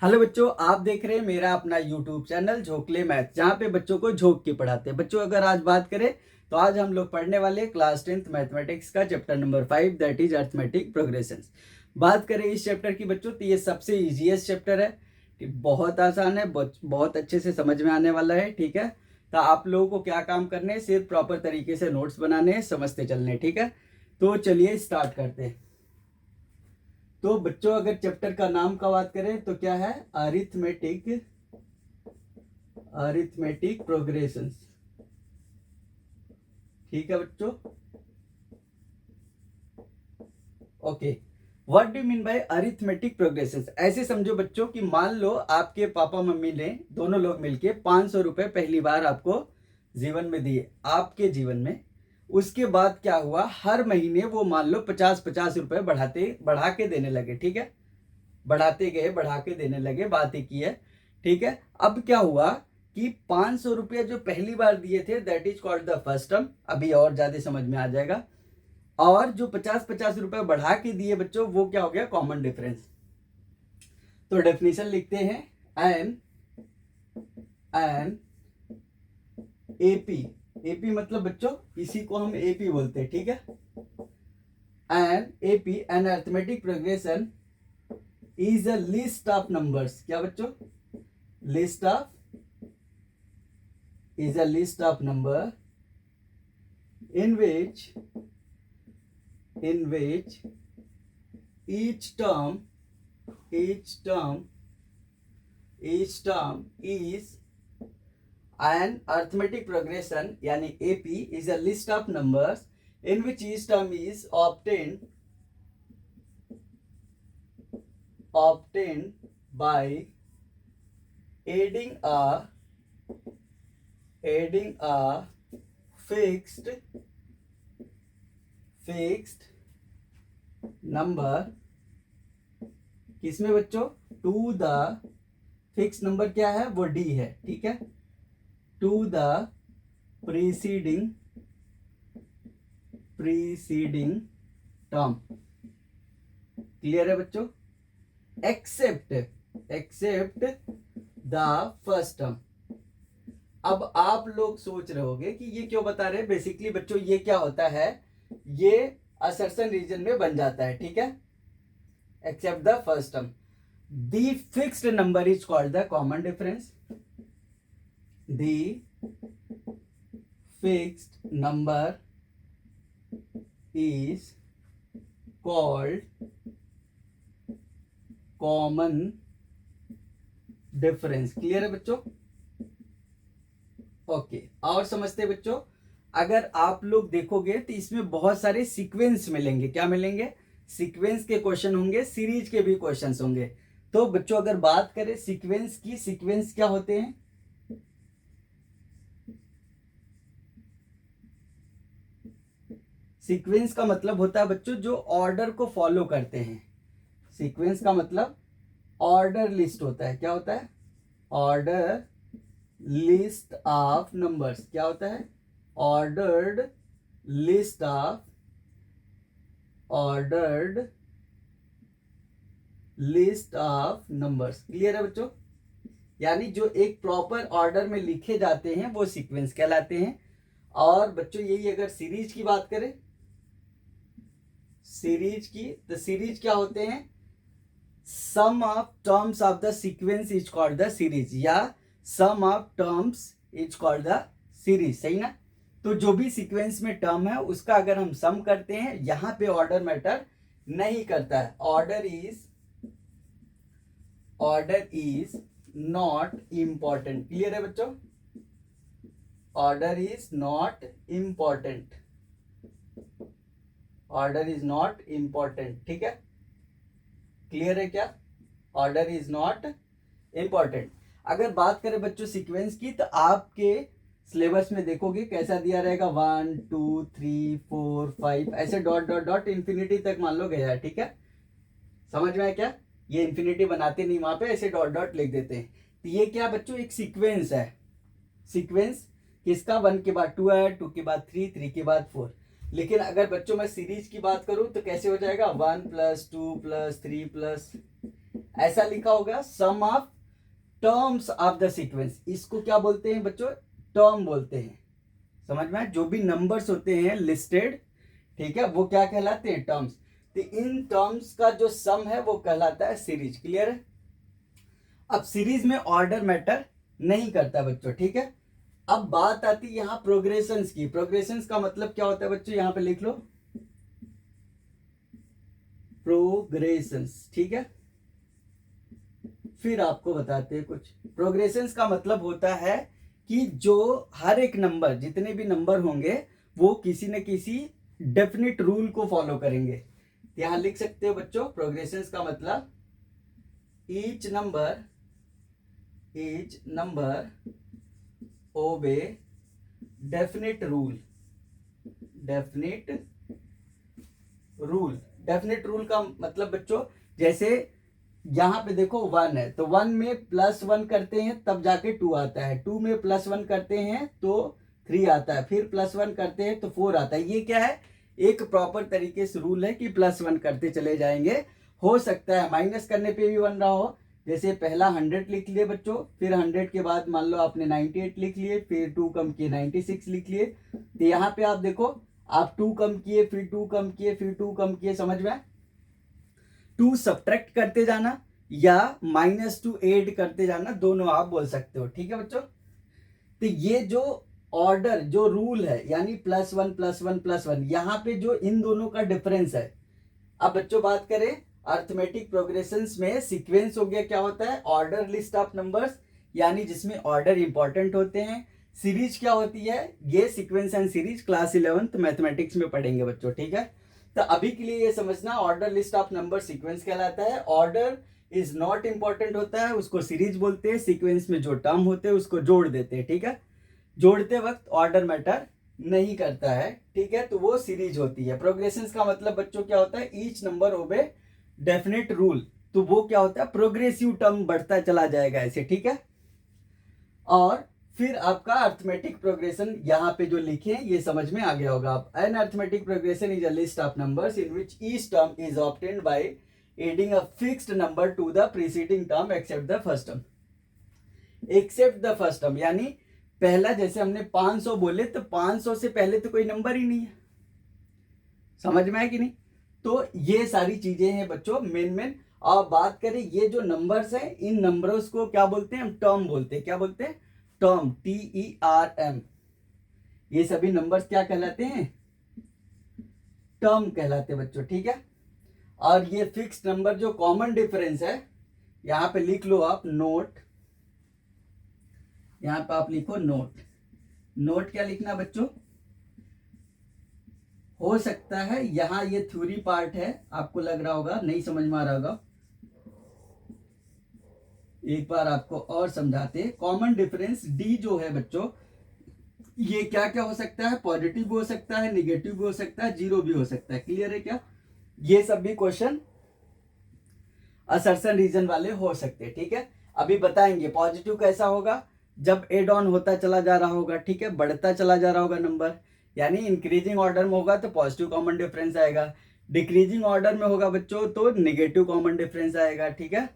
Hello बच्चों, आप देख रहे हैं मेरा अपना यूट्यूब चैनल झोंकले मैथ, जहाँ पे बच्चों को झोंक के पढ़ाते हैं। बच्चों अगर आज बात करें तो आज हम लोग पढ़ने वाले क्लास 10th मैथमेटिक्स का chapter number 5 that is arithmetic progressions. बात करें इस चैप्टर की बच्चों तो ये सबसे इजीएस्ट चैप्टर है। बहुत आसान है, बहुत अच्छे से समझ में आने वाला है। ठीक है, तो आप लोगों को क्या काम करने हैं, सिर्फ प्रॉपर तरीके से नोट्स बनाने हैं, समझते चलने हैं। ठीक है, तो चलिए स्टार्ट करते हैं। तो बच्चों अगर चैप्टर का नाम का बात करें तो क्या है, अरिथमेटिक प्रोग्रेशंस। ठीक है बच्चों, okay. What do mean by arithmetic progressions? ऐसे समझो बच्चों कि मान लो आपके पापा मम्मी ने दोनों लोग मिलके 500 रुपए पहली बार आपको जीवन में दिए, आपके जीवन में। उसके बाद क्या हुआ, हर महीने वो मान लो 50-50 रुपए बढ़ा के देने लगे। ठीक है, बढ़ाते गए, बढ़ा के देने लगे, बात एक ही है। ठीक है, अब क्या हुआ कि 500 रुपया जो पहली बार दिए थे that is called the first term. अभी और ज्यादा समझ में आ जाएगा। और जो 50-50 रुपए बढ़ा के दिए बच्चों, वो क्या हो गया, कॉमन डिफरेंस। तो डेफिनेशन लिखते हैं, एन एपी। एपी मतलब बच्चों इसी को हम एपी बोलते हैं। ठीक है, an AP an arithmetic progression is a list of numbers. क्या बच्चों, list of is a list of number in which each term is an arithmetic progression, यानी AP is a list of numbers in which each term is obtained by adding a fixed number, किसमें बच्चों, to the fix number क्या है, वो D है। ठीक है, to the preceding term. Clear है बच्चों, एक्सेप्ट द फर्स्ट टर्म। अब आप लोग सोच रहे होंगे कि ये क्यों बता रहे हैं। बेसिकली बच्चों ये क्या होता है, ये असर्शन रीजन में बन जाता है। ठीक है, except the first term, the fixed number is called the common difference. The fixed number is called common difference. Clear है बच्चों, ओके। और समझते हैं बच्चों, अगर आप लोग देखोगे तो इसमें बहुत सारे सीक्वेंस मिलेंगे। क्या मिलेंगे, सीक्वेंस के क्वेश्चन होंगे, सीरीज के भी क्वेश्चंस होंगे। तो बच्चों अगर बात करें सीक्वेंस की, सीक्वेंस क्या होते हैं, सीक्वेंस का मतलब होता है बच्चों जो ऑर्डर को फॉलो करते हैं। सीक्वेंस का मतलब ऑर्डर लिस्ट होता है। क्या होता है, ऑर्डर लिस्ट ऑफ नंबर्स। क्या होता है, ordered list of numbers. Clear है बच्चों, यानी जो एक प्रॉपर ऑर्डर में लिखे जाते हैं वो सीक्वेंस कहलाते हैं। और बच्चों यही अगर सीरीज की बात करें, सीरीज की, तो सीरीज क्या होते हैं, sum of terms of the sequence is called the series, या sum of terms is called the series. सही ना, तो जो भी सीक्वेंस में टर्म है उसका अगर हम सम करते हैं, यहां पे ऑर्डर मैटर नहीं करता है। Order is not important. Clear है बच्चों, order is not important, order is not important. ठीक है, क्लियर है क्या, ऑर्डर इज नॉट इंपॉर्टेंट। अगर बात करें बच्चों सीक्वेंस की, तो आपके सिलेबस में देखोगे कैसा दिया रहेगा, 1 2 3 4 5 ऐसे डॉट डॉट डॉट इंफिनिटी तक मान लो गया है। ठीक है, समझ में आया क्या, ये इंफिनिटी बनाते नहीं, वहां पे ऐसे डॉट डॉट लिख देते हैं। तो ये क्या बच्चों, एक सीक्वेंस है। सीक्वेंस किसका, 1 के बाद 2 है, 2 के बाद 3, 3 के बाद 4। लेकिन अगर बच्चों मैं सीरीज की बात करूं तो कैसे हो जाएगा, 1+2+3+, ऐसा लिखा होगा। Sum of terms of the sequence, इसको क्या बोलते हैं बच्चों, टर्म बोलते हैं। समझ में, जो भी नंबर्स होते हैं लिस्टेड, ठीक है, वो क्या कहलाते हैं, टर्म्स। तो इन टर्म्स का जो सम है वो कहलाता है सीरीज। क्लियर है। अब सीरीज में ऑर्डर मैटर नहीं करता बच्चों, ठीक है। अब बात आती है यहां प्रोग्रेशंस की। प्रोग्रेशंस का मतलब क्या होता है बच्चों, यहां पे लिख लो प्रोग्रेशंस, ठीक है। फिर आपको बताते हैं कुछ। प्रोग्रेशंस का मतलब होता है कि जो हर एक नंबर, जितने भी नंबर होंगे वो किसी न किसी डेफिनेट रूल को फॉलो करेंगे। यहां लिख सकते हो बच्चों, प्रोग्रेशंस का मतलब each number obey definite rule. Definite rule का मतलब बच्चों, जैसे यहां पे देखो 1 है तो 1 में +1 करते हैं तब जाके 2 आता है, 2 में +1 करते हैं तो 3 आता है, फिर +1 करते हैं तो 4 आता है। ये क्या है, एक प्रॉपर तरीके से रूल है कि +1 करते चले जाएंगे। हो सकता है माइनस करने पे भी बन रहा हो, जैसे पहला 100 लिख लिए बच्चों, फिर 100 के बाद मान लो आपने 98 लिख लिए, फिर 2 कम किए 96 लिख लिए। तो यहाँ पे आप देखो, आप 2 कम किए, फिर 2 कम किए, फिर 2 कम किए, समझ में। 2 सब्ट्रैक्ट करते जाना या -2 ऐड करते जाना, दोनों आप बोल सकते हो, ठीक है बच्चों। तो ये जो ऑर्डर, जो रूल है, यानी +1 +1 +1, यहाँ पे जो इन दोनों का डिफरेंस है। अब बच्चों बात करें अर्थमेटिक प्रोग्रेशंस में, सीक्वेंस हो गया क्या होता है, ऑर्डर लिस्ट ऑफ नंबर्स, यानी जिसमें ऑर्डर इंपॉर्टेंट होते हैं। सीरीज क्या होती है, ये sequence and series class 11th mathematics में पढ़ेंगे बच्चों, ठीक है। तो अभी के लिए ये समझना, order list of number sequence कहलाता है। ऑर्डर इज नॉट इंपॉर्टेंट होता है, उसको सीरीज बोलते हैं। सीक्वेंस में जो टर्म होते हैं उसको जोड़ देते हैं, ठीक है। जोड़ते वक्त ऑर्डर मैटर नहीं करता है, ठीक है, तो वो सीरीज होती है। प्रोग्रेशंस का मतलब बच्चों क्या होता है, each number obey definite rule, तो वो क्या होता है, प्रोग्रेसिव टर्म बढ़ता चला जाएगा ऐसे, ठीक है। और फिर आपका अर्थमेटिक प्रोग्रेशन यहाँ पे जो लिखे हैं ये समझ में आ गया होगा आप। An arithmetic progression is a list of numbers in which each term is obtained by adding a fixed number to the preceding term except the first term. Except the first term यानी पहला, जैसे हमने 500 बोले तो 500 से पहले तो कोई नंबर ही नहीं है, समझ में आया कि नहीं। तो ये सारी चीजें हैं बच्चों मेन। और बात करें ये जो नंबर्स हैं, इन नंबर्स को क्या बोलते हैं, हम टर्म बोलते हैं। क्या बोलते हैं, टर्म, TERM। ये सभी नंबर्स क्या कहलाते हैं, टर्म कहलाते हैं बच्चों, ठीक है। और ये फिक्स्ड नंबर जो कॉमन डिफरेंस है, यहां पे लिख लो आप नोट, यहां पे आप लिखो नोट। नोट क्या लिखना बच्चों, हो सकता है यहां ये थ्योरी पार्ट है, आपको लग रहा होगा नहीं समझ में आ रहा होगा, एक बार आपको और समझाते हैं। कॉमन डिफरेंस डी जो है बच्चों, ये क्या क्या हो सकता है, पॉजिटिव भी हो सकता है, निगेटिव भी हो सकता है, जीरो भी हो सकता है। क्लियर है क्या, ये सब भी क्वेश्चन असर्शन रीजन वाले हो सकते हैं, ठीक है। अभी बताएंगे पॉजिटिव कैसा होगा, जब एड ऑन होता चला जा रहा होगा, ठीक है, बढ़ता चला जा रहा होगा नंबर, यानी इंक्रीजिंग ऑर्डर में होगा तो पॉजिटिव कॉमन डिफरेंस आएगा। डिक्रीजिंग ऑर्डर में होगा बच्चों तो निगेटिव कॉमन डिफरेंस आएगा, ठीक है।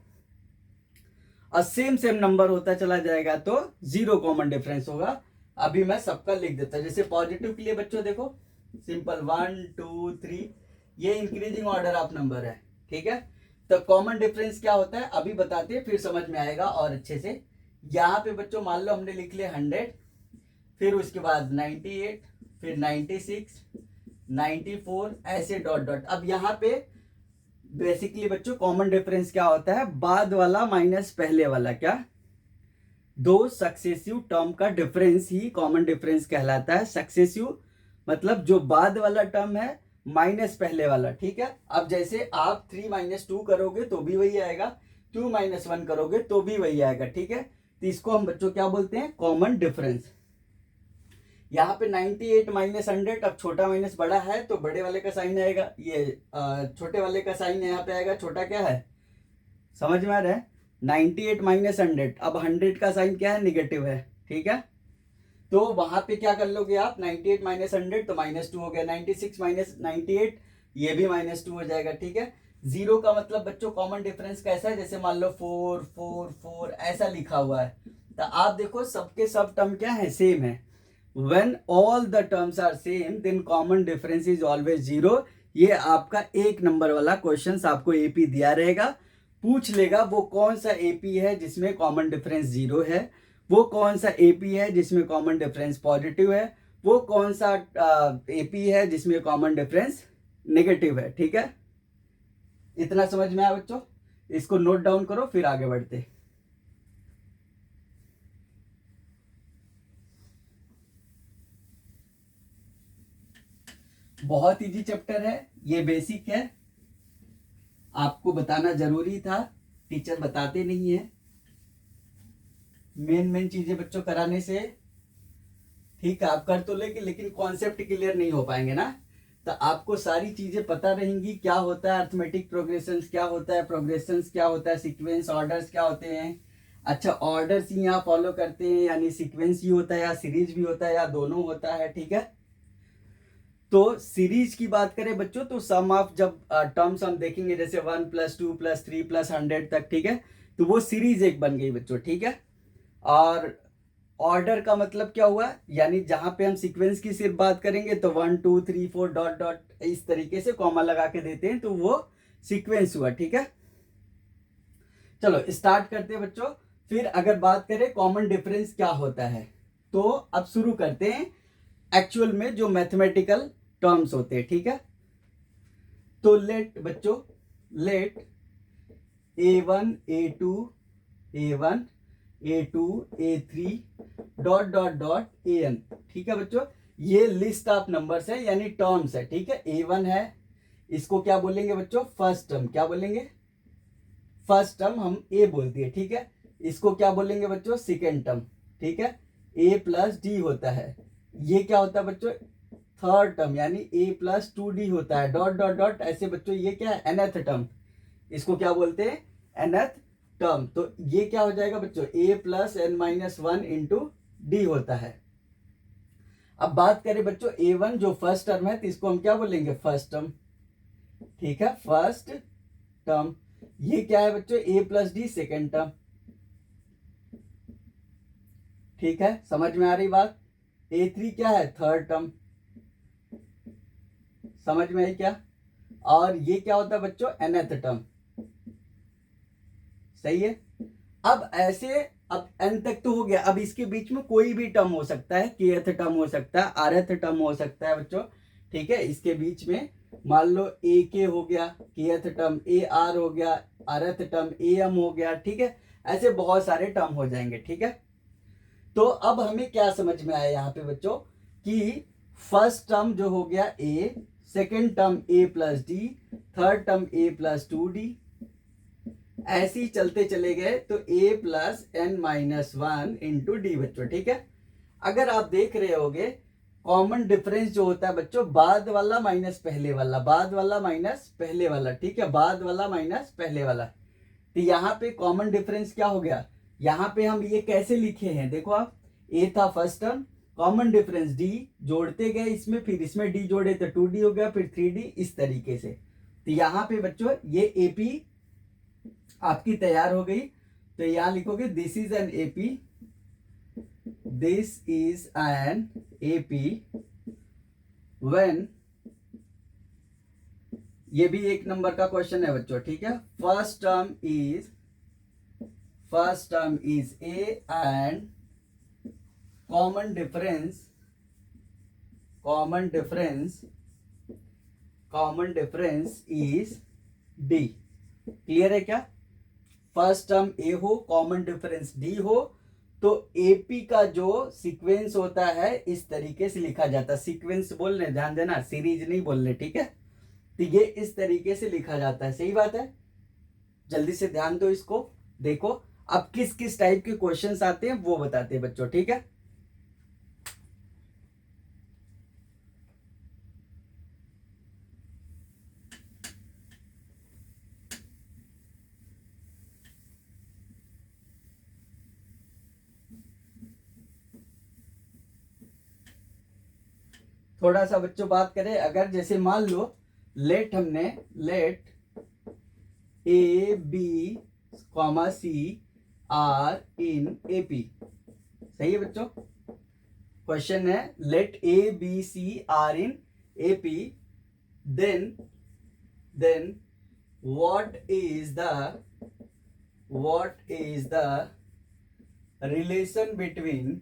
और सेम नंबर होता चला जाएगा तो जीरो कॉमन डिफरेंस होगा। अभी मैं सबका लिख देता हूं। जैसे पॉजिटिव के लिए बच्चों देखो, सिंपल 1 2 3, ये इंक्रीजिंग ऑर्डर ऑफ नंबर है, ठीक है। तो कॉमन डिफरेंस क्या होता है अभी बताते हैं, फिर समझ में आएगा और अच्छे से। यहाँ पे बच्चों मान लो हमने लिख लिया 100, फिर उसके बाद 98, फिर 96, 94, ऐसे डॉट डॉट। अब यहाँ पे बेसिकली बच्चों कॉमन डिफरेंस क्या होता है, बाद वाला माइनस पहले वाला, क्या, दो सक्सेसिव टर्म का डिफरेंस ही कॉमन डिफरेंस कहलाता है। सक्सेसिव मतलब जो बाद वाला टर्म है माइनस पहले वाला, ठीक है। अब जैसे आप 3 - 2 करोगे तो भी वही आएगा, 2 - 1 करोगे तो भी वही आएगा, ठीक है। तो इसको हम बच्चों क्या बोलते हैं, कॉमन डिफरेंस। यहाँ पे 98 - 100, अब छोटा माइनस बड़ा है तो बड़े वाले का साइन आएगा, ये छोटे वाले का साइन यहाँ पे आएगा, छोटा क्या है, समझ में आ रहा है। 98 - 100, अब 100 का साइन क्या है, निगेटिव है, ठीक है। तो वहां पे क्या कर लोगे आप, 98 माइनस 100 तो -2 हो गया, 96 माइनस 98 ये भी -2 हो जाएगा, ठीक है। जीरो का मतलब बच्चों कॉमन डिफरेंस कैसा है, जैसे मान लो 4 4 4 ऐसा लिखा हुआ है, तो आप देखो सबके सब टर्म क्या है, सेम है। When all the terms are same, then common difference is always zero। ये आपका 1 नंबर वाला क्वेश्चन आपको एपी दिया रहेगा, पूछ लेगा वो कौन सा एपी है जिसमें कॉमन डिफरेंस 0 है, वो कौन सा एपी है जिसमें कॉमन डिफरेंस पॉजिटिव है, वो कौन सा एपी है जिसमें कॉमन डिफरेंस नेगेटिव है, ठीक है। इतना समझ में आया बच्चों, इसको नोट डाउन करो फिर आगे बढ़ते। बहुत इजी चैप्टर है, ये बेसिक है, आपको बताना जरूरी था, टीचर बताते नहीं है मेन चीजें बच्चों कराने से, ठीक है। आप कर तो लेंगे लेकिन कॉन्सेप्ट क्लियर नहीं हो पाएंगे ना, तो आपको सारी चीजें पता रहेंगी, क्या होता है अर्थमेटिक प्रोग्रेशंस, क्या होता है प्रोग्रेशंस, क्या होता है सीक्वेंस, ऑर्डर्स क्या होते हैं। अच्छा, ऑर्डर्स ही यहाँ फॉलो करते हैं, यानी सीक्वेंस ही होता है या सीरीज भी होता है या दोनों होता है, ठीक है। तो सीरीज की बात करें बच्चों, तो सम ऑफ जब टर्म्स हम देखेंगे जैसे 1 + 2 + 3 + 100 तक, ठीक है, तो वो सीरीज एक बन गई बच्चों, ठीक है। और ऑर्डर का मतलब क्या हुआ, यानी जहां पे हम सीक्वेंस की सिर्फ बात करेंगे तो 1 2 3 4 डॉट डॉट इस तरीके से कॉमा लगा के देते हैं, तो वो सीक्वेंस हुआ, ठीक है। चलो स्टार्ट करते हैं बच्चों। फिर अगर बात करें कॉमन डिफरेंस क्या होता है, तो अब शुरू करते हैं एक्चुअल में जो मैथमेटिकल टर्म्स होते हैं, ठीक है। तो लेट बच्चों, let A1 A2 A1 A2 A3 dot dot dot AN, ठीक है बच्चों। ये लिस्ट ऑफ नंबर्स है यानी टर्म्स है, ठीक है। A1 है, इसको क्या बोलेंगे बच्चों, फर्स्ट टर्म, क्या बोलेंगे, फर्स्ट टर्म हम ए बोल दिए, ठीक है। इसको क्या बोलेंगे बच्चों, सेकेंड टर्म, ठीक है। A+D होता है, ये क्या होता है बच्चों, थर्ड टर्म, यानी A+2D होता है, डॉट डॉट डॉट ऐसे बच्चों, ये क्या है, nth टर्म, इसको क्या बोलते हैं, nth टर्म। तो ये क्या हो जाएगा बच्चों, A+n-1 इंटू डी होता है। अब बात करें बच्चों A1 जो फर्स्ट टर्म है, तो इसको हम क्या बोलेंगे, फर्स्ट टर्म, ठीक है, फर्स्ट टर्म। ये क्या है बच्चों, A+D सेकेंड टर्म, ठीक है, समझ में आ रही बात। A3 क्या है, थर्ड टर्म, समझ में आई क्या। और ये क्या होता है बच्चों, nth टर्म, सही है। अब ऐसे, अब n तक तो हो गया, अब इसके बीच में कोई भी टर्म हो सकता है, kth टर्म हो सकता है, rth टर्म हो सकता है बच्चों, ठीक है। इसके बीच में मान लो ak हो गया, kth टर्म, ar हो गया, rth टर्म, am हो गया, ठीक है। ऐसे बहुत सारे टर्म हो जाएंगे, ठीक है। तो अब हमें क्या समझ में आया यहाँ पे बच्चों, कि फर्स्ट टर्म जो हो गया a, second term A+D, third term A+2D, ऐसे ही चलते चले गए, तो A+n-1 इंटू डी बच्चों, ठीक है। अगर आप देख रहे होगे कॉमन डिफरेंस जो होता है बच्चों, बाद वाला माइनस पहले वाला, बाद वाला माइनस पहले वाला, ठीक है, बाद वाला माइनस पहले वाला। तो यहाँ पे कॉमन डिफरेंस क्या हो गया, यहाँ पे हम ये कैसे लिखे हैं, देखो आप, ए था first term, common difference D, जोड़ते गए इसमें, फिर इसमें डी जोड़े तो 2D हो गया, फिर 3D, इस तरीके से। तो यहाँ पे बच्चों ये एपी आपकी तैयार हो गई, तो यहां लिखोगे this is an AP, this is an AP when, ये भी 1 नंबर का क्वेश्चन है बच्चों, ठीक है। First term is A and common difference is D. Clear है क्या, फर्स्ट टर्म ए हो, कॉमन डिफरेंस डी हो, तो एपी का जो सीक्वेंस होता है इस तरीके से लिखा जाता है, सीक्वेंस बोल रहे, ध्यान देना, सीरीज नहीं बोल रहे, ठीक है। तो ये इस तरीके से लिखा जाता है, सही बात है। जल्दी से ध्यान दो, इसको देखो, अब किस किस टाइप के क्वेश्चंस आते हैं वो बताते हैं बच्चों, ठीक है। थोड़ा सा बच्चों बात करें, अगर जैसे मान लो let A B comma C are in AP, सही है बच्चों। क्वेश्चन है let A B C are in AP, then what is the relation between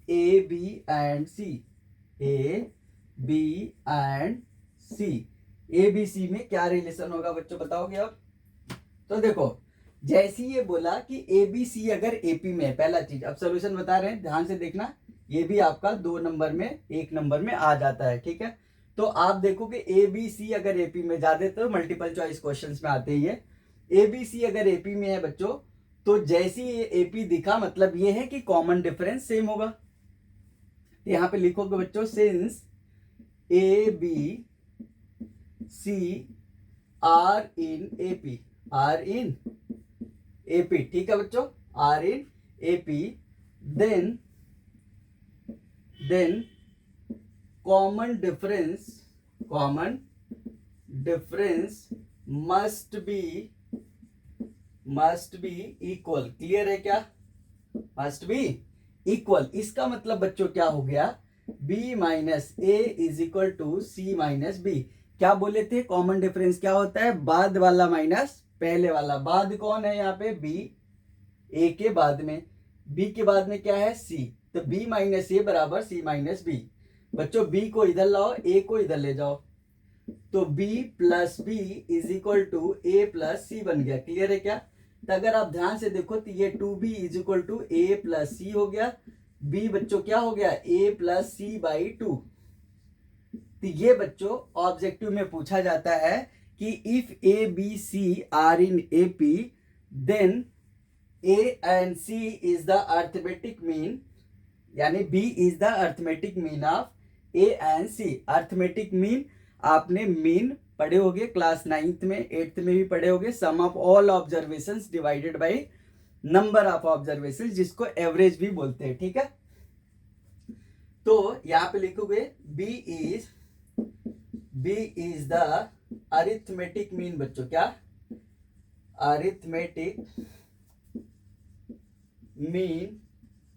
A, B and C? A, B and C, A, B, C में क्या relation होगा बच्चों, बताओगे आप। तो देखो जैसे ये बोला कि ए बी सी अगर एपी में है, पहला चीज, अब सोल्यूशन बता रहे हैं, ध्यान से देखना, ये भी आपका 2 नंबर में 1 नंबर में आ जाता है, ठीक है। तो आप देखोगे ए बी सी अगर एपी में, ज्यादा तो मल्टीपल चॉइस क्वेश्चंस में आते ही है, ए बी सी अगर एपी में है बच्चों, तो जैसे ये एपी दिखा मतलब ये है कि कॉमन डिफरेंस सेम होगा। यहाँ पे लिखोगे बच्चों since a B C are in AP, are in AP, ठीक है बच्चों, are in AP, then common difference must be equal, clear है क्या, must be equal। इसका मतलब बच्चों क्या हो गया, b minus a is equal to c minus b. क्या बोले थे, कॉमन डिफरेंस क्या होता है, बाद वाला माइनस पहले वाला, बाद कौन है यहाँ पे b, a के बाद में, b के बाद में क्या है c, तो b माइनस ए बराबर सी माइनस बी। बच्चों b को इधर लाओ, a को इधर ले जाओ, तो b plus B is equal to A plus C बन गया, क्लियर है क्या। तो अगर आप ध्यान से देखो तो ये 2b is equal to A plus C हो गया, b बच्चों क्या हो गया, a प्लस सी बाई 2। तो ये बच्चों ऑब्जेक्टिव में पूछा जाता है कि if a B C are in A P, then a and c is the arithmetic mean, यानी b is the arithmetic mean of a and c। arithmetic mean आपने मीन पढ़े होगे क्लास 9th में, 8th में भी पढ़े होगे, sum of all observations divided by number of observations, जिसको एवरेज भी बोलते हैं, ठीक है। तो यहाँ पे लिखोगे b is the arithmetic mean बच्चों, क्या, arithmetic mean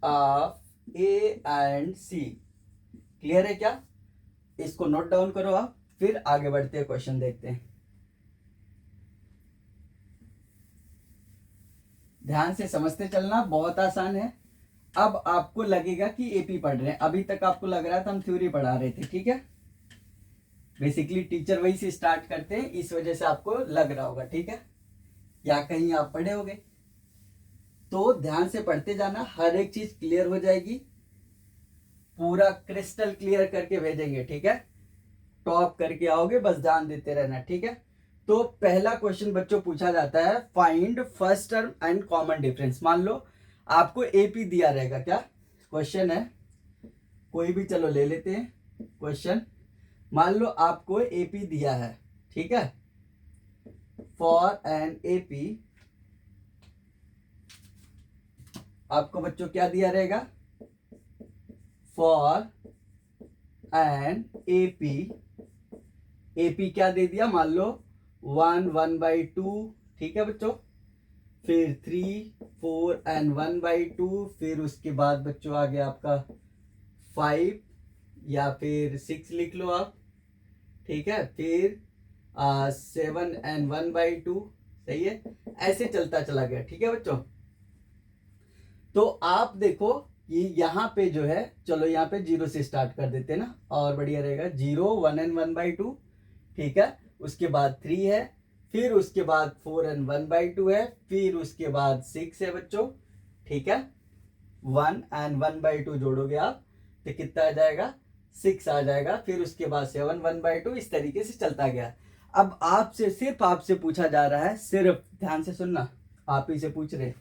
of a and c, clear है क्या। इसको नोट डाउन करो आप, फिर आगे बढ़ते हैं, क्वेश्चन देखते हैं। ध्यान से समझते चलना, बहुत आसान है। अब आपको लगेगा कि एपी पढ़ रहे हैं, अभी तक आपको लग रहा था हम थ्योरी पढ़ा रहे थे, ठीक है। बेसिकली टीचर वही से स्टार्ट करते हैं, इस वजह से आपको लग रहा होगा, ठीक है, या कहीं आप पढ़े होगे। तो ध्यान से पढ़ते जाना, हर एक चीज क्लियर हो जाएगी, पूरा क्रिस्टल क्लियर करके भेजेंगे, ठीक है। टॉप करके आओगे, बस ध्यान देते रहना, ठीक है। तो पहला क्वेश्चन बच्चों पूछा जाता है, find first term and common difference. मान लो आपको एपी दिया रहेगा, क्या क्वेश्चन है, कोई भी चलो ले लेते हैं क्वेश्चन। मान लो आपको एपी दिया है, ठीक है, फॉर एन एपी आपको बच्चों क्या दिया रहेगा, फॉर एन एपी, एपी क्या दे दिया, मान लो 1/2, ठीक है बच्चों, फिर 3, 4 एंड 1/2, फिर उसके बाद बच्चों आ गया आपका 5 या फिर 6 लिख लो आप, ठीक है, फिर 7 एंड 1/2, सही है, ऐसे चलता चला गया, ठीक है बच्चों। तो आप देखो कि यहाँ पे जो है, चलो यहाँ पे 0 से स्टार्ट कर देते हैं ना, और बढ़िया रहेगा, 0, 1 एंड 1/2, ठीक है, उसके बाद 3 है, फिर उसके बाद 4 एंड 1/2 है, फिर उसके बाद 6 है बच्चों, ठीक है, 1 एंड 1/2 जोड़ोगे आप तो कितना आ जाएगा, 6 आ जाएगा, फिर उसके बाद 7 1/2, इस तरीके से चलता गया। अब आपसे, सिर्फ आपसे पूछा जा रहा है, सिर्फ ध्यान से सुनना, आप ही से पूछ रहे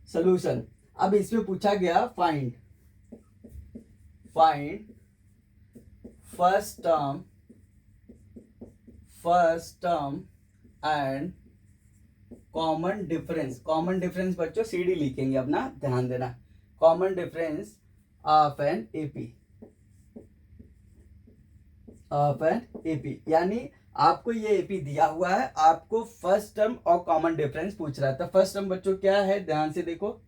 सोल्यूशन। अब इसमें पूछा गया find first term and common difference. Common difference बच्चों सीडी लिखेंगे, अपना ध्यान देना, common difference of an AP यानी आपको ये एपी दिया हुआ है, आपको फर्स्ट टर्म और कॉमन डिफरेंस पूछ रहा है। तो फर्स्ट टर्म बच्चों क्या है, ध्यान से देखो,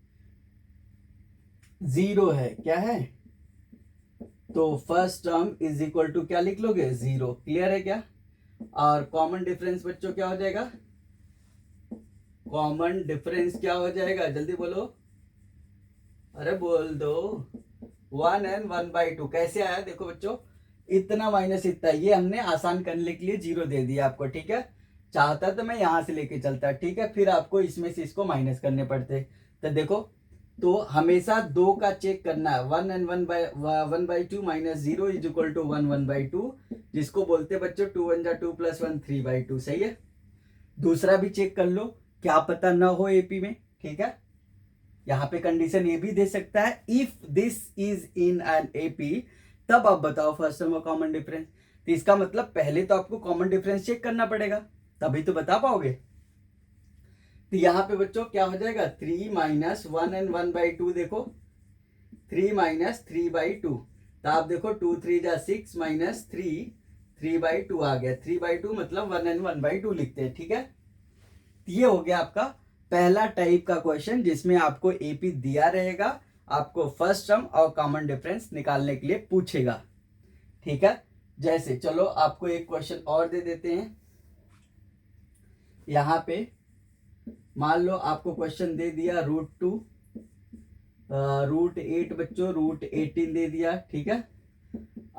0 है, क्या है, तो first term is equal to क्या लिख लोगे, 0। क्लियर है क्या। और कॉमन डिफरेंस बच्चों क्या हो जाएगा, कॉमन डिफरेंस क्या हो जाएगा, जल्दी बोलो, अरे बोल दो, 1 and 1/2। कैसे आया देखो बच्चों, इतना माइनस इतना, ये हमने आसान करने के लिए 0 दे दिया आपको, ठीक है। चाहता तो मैं यहां से लेके चलता, ठीक है, फिर आपको इसमें से इसको माइनस करने पड़ते। तो देखो, तो हमेशा 2 का चेक करना है, 1 and 1/2 minus 0 is equal to 1/2, जिसको बोलते बच्चों 2 1 2 + 1 3/2। सही है। दूसरा भी चेक कर लो, क्या पता ना हो एपी में, ठीक है। यहाँ पे कंडीशन ये भी दे सकता है, if this is in an AP, तब आप बताओ फर्स्ट टर्म और कॉमन डिफरेंस। तो इसका मतलब पहले तो आपको कॉमन डिफरेंस चेक करना पड़ेगा, तभी तो बता पाओगे। तो यहाँ पे बच्चों क्या हो जाएगा, 3 - 1 and 1/2, देखो 3 - 3/2। तो आप देखो 2 3 जा 6 - 3 3/2 आ गया। 3/2 मतलब 1 and 1/2 लिखते हैं, ठीक है। ये हो गया आपका पहला टाइप का क्वेश्चन, जिसमें आपको एपी दिया रहेगा, आपको फर्स्ट टर्म और कॉमन डिफरेंस निकालने के लिए पूछेगा, ठीक है। जैसे चलो आपको एक क्वेश्चन और दे देते हैं। यहां पे मान लो आपको क्वेश्चन दे दिया √2 √8 बच्चों, √18 दे दिया, ठीक है।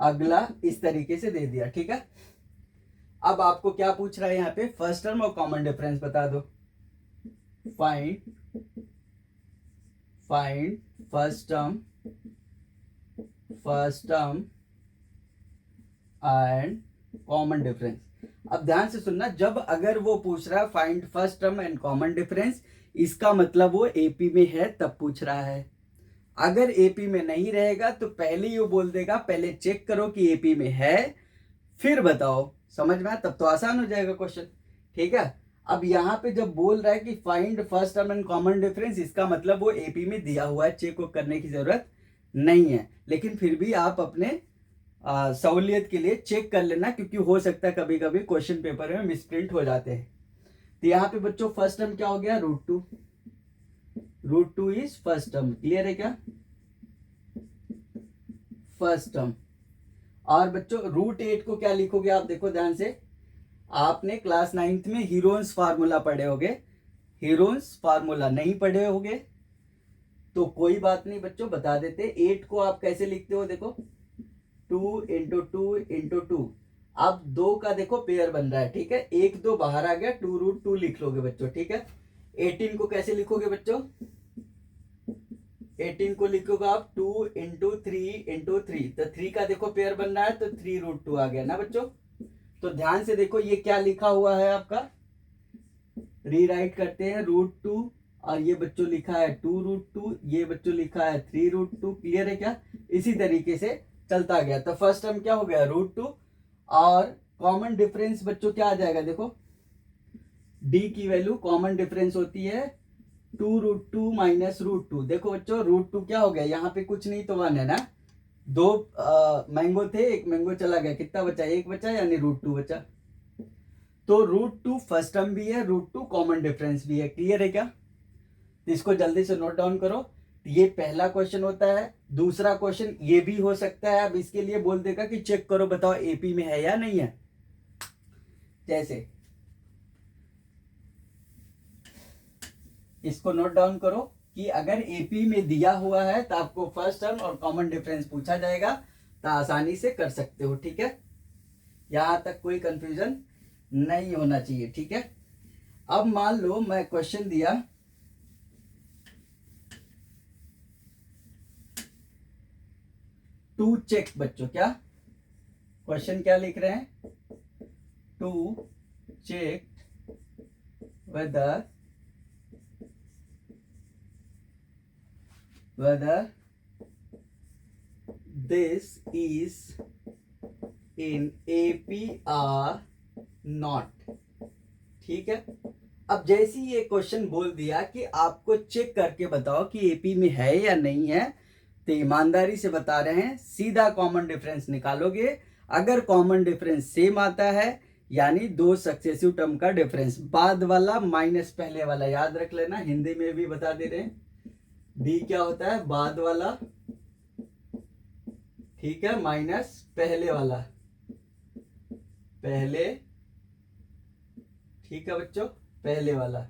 अगला इस तरीके से दे दिया, ठीक है। अब आपको क्या पूछ रहा है यहाँ पे, फर्स्ट टर्म और कॉमन डिफरेंस बता दो। Find first term and common difference. अब ध्यान से सुनना, जब अगर वो पूछ रहा है find first term and common difference, इसका मतलब वो एपी में है तब पूछ रहा है। अगर एपी में नहीं रहेगा तो पहले ही वो बोल देगा पहले चेक करो कि एपी में है, फिर बताओ। समझ में आया, तब तो आसान हो जाएगा क्वेश्चन, ठीक है। अब यहाँ पे जब बोल रहा है कि find first term and common difference, इसका मतलब वो एपी में दिया हुआ है, चेक करने की जरूरत नहीं है। लेकिन फिर भी आप अपने सहूलियत के लिए चेक कर लेना, क्योंकि हो सकता है कभी कभी क्वेश्चन पेपर में मिसप्रिंट हो जाते हैं। तो यहाँ पे बच्चों फर्स्ट टर्म क्या हो गया, √2 इज फर्स्ट टर्म। क्लियर है क्या, फर्स्ट टर्म। और बच्चों √8 को क्या लिखोगे आप, देखो ध्यान से, आपने क्लास 9th में हीरोन्स फार्मूला पढ़े होगे, हीरोन्स फार्मूला नहीं पढ़े होगे तो कोई बात नहीं बच्चों, बता देते। 8 को आप कैसे लिखते हो, देखो 2 × 2 × 2। अब 2 का देखो पेयर बन रहा है, ठीक है, 1 2 बाहर आ गया, 2√2 लिख लोगे बच्चों, ठीक है। 18 को कैसे लिखोगे बच्चों, 18 को लिखोगे आप 2 × 3 × 3। तो 3 का देखो पेयर बन रहा है, तो 3√2 आ गया ना बच्चों। तो ध्यान से देखो ये क्या लिखा हुआ है आपका, रीराइट करते हैं, √2, और ये बच्चों लिखा है 2√2, ये बच्चों लिखा है 3√2। क्लियर है क्या, इसी तरीके से चलता गया। तो फर्स्ट टर्म क्या हो गया, √2, और कॉमन डिफरेंस बच्चों क्या आ जाएगा, देखो डी की वैल्यू कॉमन डिफरेंस होती है 2√2 - √2। देखो बच्चों √2 क्या हो गया, यहाँ पे कुछ नहीं तो 1 है ना, 2 मैंगो थे, एक मैंगो चला गया, कितना बचा, 1 बचा, यानी √2 बचा। तो √2 फर्स्ट टर्म भी है, √2 कॉमन डिफरेंस भी है। क्लियर है क्या, तो इसको जल्दी से नोट डाउन करो। ये पहला क्वेश्चन होता है। दूसरा क्वेश्चन ये भी हो सकता है, अब इसके लिए बोल देगा कि चेक करो बताओ एपी में है या नहीं है। जैसे इसको नोट डाउन करो कि अगर एपी में दिया हुआ है तो आपको फर्स्ट टर्म और कॉमन डिफरेंस पूछा जाएगा, तो आसानी से कर सकते हो, ठीक है। यहां तक कोई कंफ्यूजन नहीं होना चाहिए, ठीक है। अब मान लो मैं क्वेश्चन दिया, टू चेक बच्चों, क्या क्वेश्चन क्या लिख रहे हैं, to check whether this is in AP or not, ठीक है। अब जैसे ही ये क्वेश्चन बोल दिया कि आपको चेक करके बताओ कि एपी में है या नहीं है, तो ईमानदारी से बता रहे हैं सीधा कॉमन डिफरेंस निकालोगे। अगर कॉमन डिफरेंस सेम आता है यानी दो सक्सेसिव टर्म का डिफरेंस, बाद वाला माइनस पहले वाला, याद रख लेना, हिंदी में भी बता दे रहे हैं। डी क्या होता है? बाद वाला, ठीक है, माइनस पहले वाला, पहले, ठीक है बच्चों, पहले वाला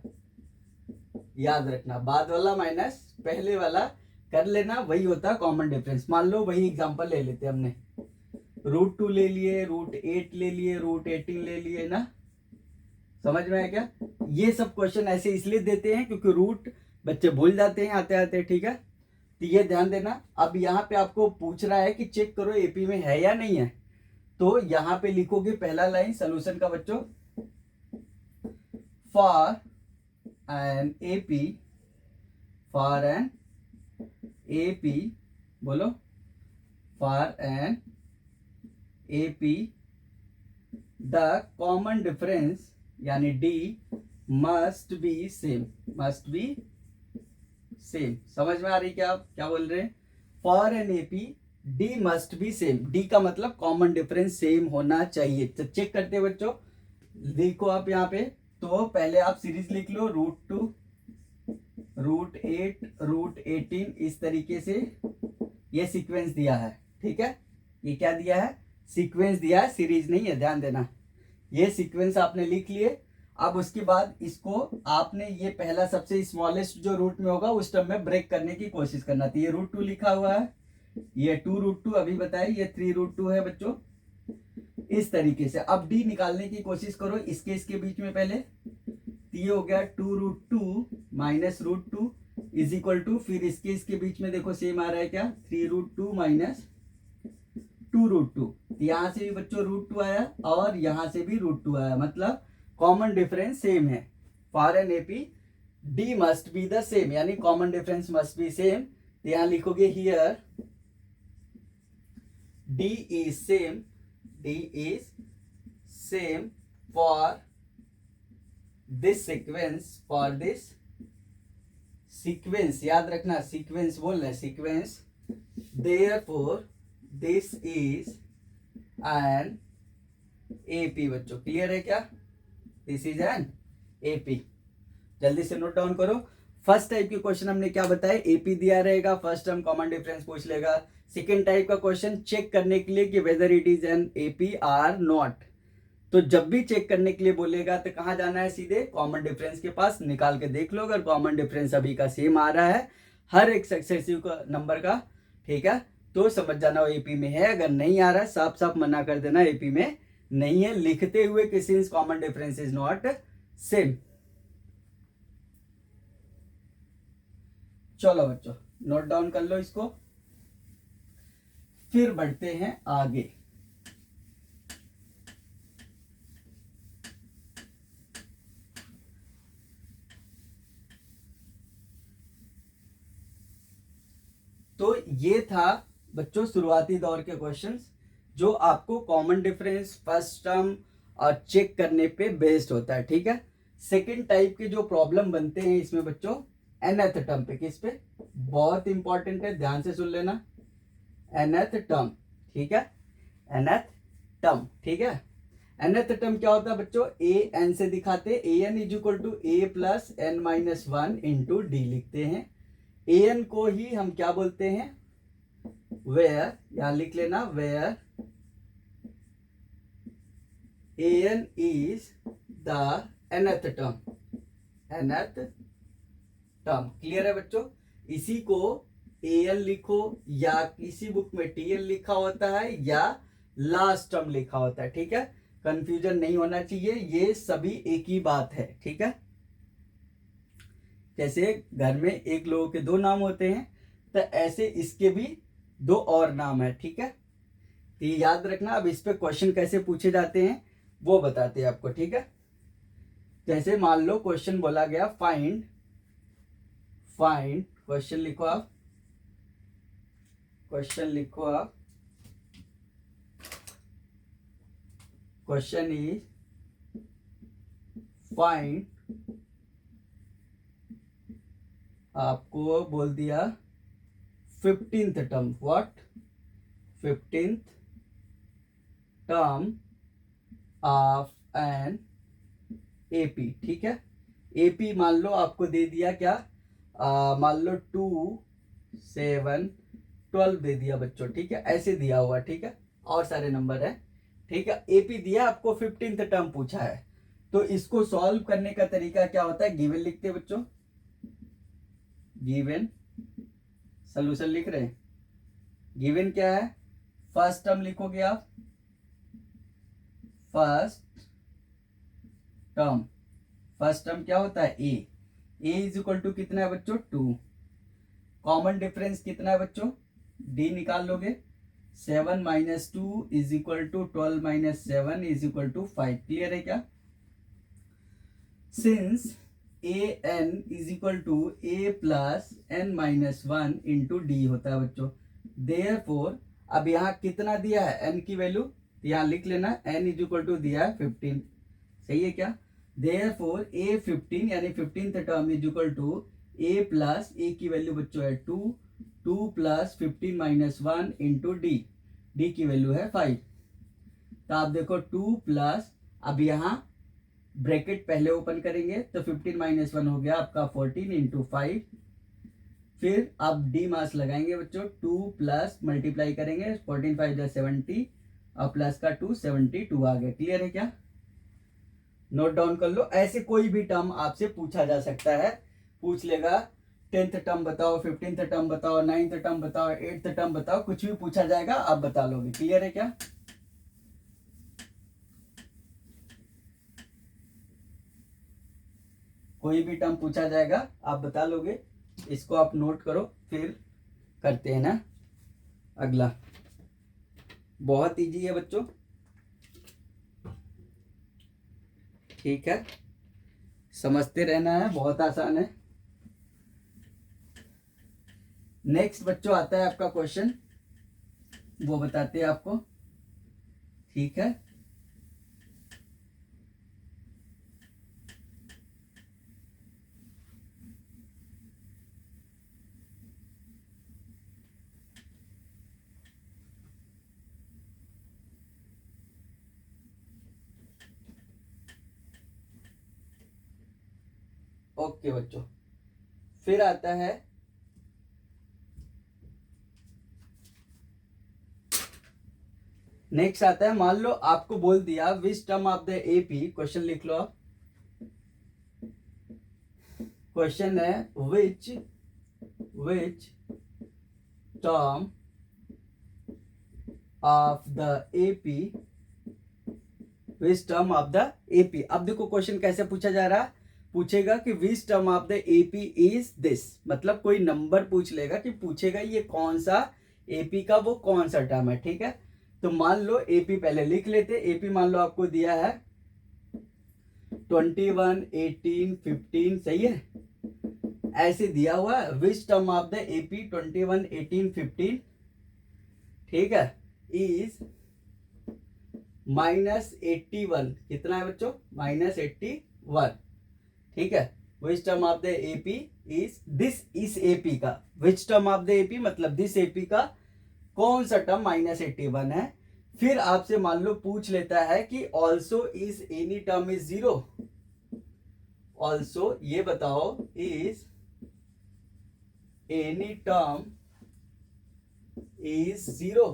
याद रखना, बाद वाला माइनस पहले वाला कर लेना, वही होता है कॉमन डिफरेंस। मान लो वही एग्जांपल ले लेते हैं हमने, √2 ले लिए, √8 ले लिए, √18 ले लिए ना, समझ में आया क्या? ये सब क्वेश्चन ऐसे इसलिए देते हैं क्योंकि रूट बच्चे भूल जाते हैं आते आते, ठीक है, तो ये ध्यान देना। अब यहाँ पे आपको पूछ रहा है कि चेक करो एपी में है या नहीं है, तो यहाँ पे लिखोगे पहला लाइन सोल्यूशन का बच्चों, for an AP, for an AP, बोलो, for an AP the common difference यानी D must be same, must be same. समझ में आ रही क्या? आप क्या बोल रहे हैं? For an AP D must be same, D का मतलब कॉमन डिफरेंस सेम होना चाहिए। तो चेक करते हैं बच्चों, देखो आप यहाँ पे, तो पहले आप सीरीज लिख लो, √2, √8, √18, इस तरीके से ये सीक्वेंस दिया है, ठीक है, ये क्या दिया है? सीक्वेंस दिया है, सीरीज नहीं है, ध्यान देना। ये सीक्वेंस आपने लिख लिए। अब उसके बाद इसको आपने ये पहला सबसे स्मॉलेस्ट जो रूट में होगा उस टर्म में ब्रेक करने की कोशिश करना। तो ये √2 लिखा हुआ है, ये 2√2 अभी बताए, ये 3√2 है बच्चों, इस तरीके से। अब डी निकालने की कोशिश करो इसके बीच में पहले, तो ये हो गया 2√2 माइनस √2 इज इक्वल टू, फिर इसके बीच में देखो सेम आ रहा है क्या? 3√2 माइनस 2√2, यहां से भी बच्चों √2 आया और यहां से भी √2 आया, मतलब कॉमन डिफरेंस सेम है। For an AP D must be the same, यानी common difference must be same. तो यहां लिखोगे here D is same, D is same for this sequence, for this sequence, याद रखना सीक्वेंस बोल रहे हैं, sequence, therefore this is an AP. बच्चों क्लियर है क्या? This is an AP. जल्दी से नोट डाउन करो। फर्स्ट टाइप के क्वेश्चन हमने क्या बताया? एपी दिया रहेगा, फर्स्ट टर्म कॉमन डिफरेंस पूछ लेगा। सेकेंड टाइप का क्वेश्चन चेक करने के लिए कि whether it is an AP or not, तो जब भी चेक करने के लिए बोलेगा तो कहाँ जाना है? सीधे कॉमन डिफरेंस के पास, निकाल के देख लो। अगर कॉमन डिफरेंस अभी का सेम आ रहा है हर एक सक्सेसिव का नंबर का, ठीक है, तो समझ जाना वो एपी में है। अगर नहीं आ रहा है साफ साफ मना कर देना एपी में नहीं है, लिखते हुए कि since common difference is not same. चलो बच्चों नोट डाउन कर लो इसको, फिर बढ़ते हैं आगे। तो ये था बच्चों शुरुआती दौर के क्वेश्चंस जो आपको कॉमन डिफरेंस, फर्स्ट टर्म और चेक करने पे बेस्ड होता है, ठीक है। सेकंड टाइप के जो प्रॉब्लम बनते हैं इसमें बच्चों nth टर्म पे, किस पे? बहुत इंपॉर्टेंट है, ध्यान से सुन लेना, nth टर्म, ठीक है, nth टर्म, ठीक है। nth टर्म क्या होता है बच्चों? ए एन से दिखाते, A N is equal to A plus N minus 1 into D लिखते हैं। ए एन को ही हम क्या बोलते हैं? वेयर, यहां लिख लेना, where a N is the nth term, nth term. Clear है बच्चों? इसी को ए एन लिखो या किसी बुक में टी एन लिखा होता है या लास्ट टर्म लिखा होता है, ठीक है, कंफ्यूजन नहीं होना चाहिए, ये सभी एक ही बात है, ठीक है। जैसे घर में एक लोगों के दो नाम होते हैं तो ऐसे इसके भी दो और नाम है, ठीक है। तो ये याद रखना। अब इस पे क्वेश्चन कैसे पूछे जाते हैं वो बताते हैं आपको, ठीक है। जैसे मान लो क्वेश्चन बोला गया फाइंड, फाइंड, क्वेश्चन लिखो आप, क्वेश्चन लिखो आप, क्वेश्चन इज फाइंड आपको बोल दिया 15th term, what 15th term of an AP, ठीक है। एपी मान लो आपको दे दिया क्या, मान लो 2 7 12 दे दिया बच्चों, ठीक है, ऐसे दिया हुआ, ठीक है, और सारे नंबर है, ठीक है। एपी दिया आपको, 15th टर्म पूछा है, तो इसको सॉल्व करने का तरीका क्या होता है, गिवन लिखते हैं बच्चों, गिवन सोल्यूशन लिख रहे हैं। गिवन क्या है, फर्स्ट टर्म लिखोगे आप, फर्स्ट टर्म क्या होता है, ए इज इक्वल टू कितना है बच्चों, 2। कॉमन डिफरेंस कितना है बच्चों, डी निकाल लोगे, 7 - 2 is equal to 12 - 7 is equal to 5। Clear है क्या, since A N is equal to A plus n -1 into d होता है बच्चों, देयरफॉर अब यहाँ कितना दिया है, एन की वैल्यू यहाँ लिख लेना, एन इज इक्वल टू दिया है 15, सही है क्या, देयरफॉर ए 15 यानी 15th term is equal to A plus A की वैल्यू बच्चों है 2 प्लस 15 - 1 इंटू डी की वैल्यू है 5। तो आप देखो 2 प्लस, अब यहाँ ब्रैकेट पहले ओपन करेंगे तो 15 - 1 हो गया आपका 14 इंटू 5, फिर आप डी मास लगाएंगे बच्चों, 2 प्लस मल्टीप्लाई करेंगे, 14 5 जा 70 और प्लस का 2 72 आ गया। क्लियर है क्या, नोट डाउन कर लो। ऐसे कोई भी टर्म आपसे पूछा जा सकता है, पूछ लेगा 10th टर्म बताओ, 15th टर्म बताओ, 9th टर्म बताओ, 8th टर्म बताओ, कुछ भी पूछा जाएगा आप बता लोगे। क्लियर है क्या, कोई भी टर्म पूछा जाएगा आप बता लोगे, इसको आप नोट करो, फिर करते हैं ना अगला। बहुत इजी है बच्चों, ठीक है, समझते रहना है, बहुत आसान है। नेक्स्ट बच्चों आता है आपका क्वेश्चन, वो बताते हैं आपको, ठीक है। ओके बच्चों, फिर आता है नेक्स्ट आता है, मान लो आपको बोल दिया which term of the AP, question लिख लो आप, क्वेश्चन है which term of the AP, which term of the AP. अब देखो क्वेश्चन कैसे पूछा जा रहा है, पूछेगा कि which term of the AP is this, मतलब कोई नंबर पूछ लेगा कि पूछेगा ये कौन सा एपी का वो कौन सा टर्म है, ठीक है। तो मान लो एपी पहले लिख लेते, एपी मान लो आपको दिया है 21 18 15, सही है, ऐसे दिया हुआ है। Which term of the AP 21 18 15, ठीक है, इज -81, कितना है बच्चों, -81, ठीक है। Which term of the AP is this, इस एपी का, which term of the AP मतलब दिस एपी का कौन सा टर्म -81 है। फिर आपसे मान लो पूछ लेता है कि also is any term is 0, also ये बताओ is any term is 0,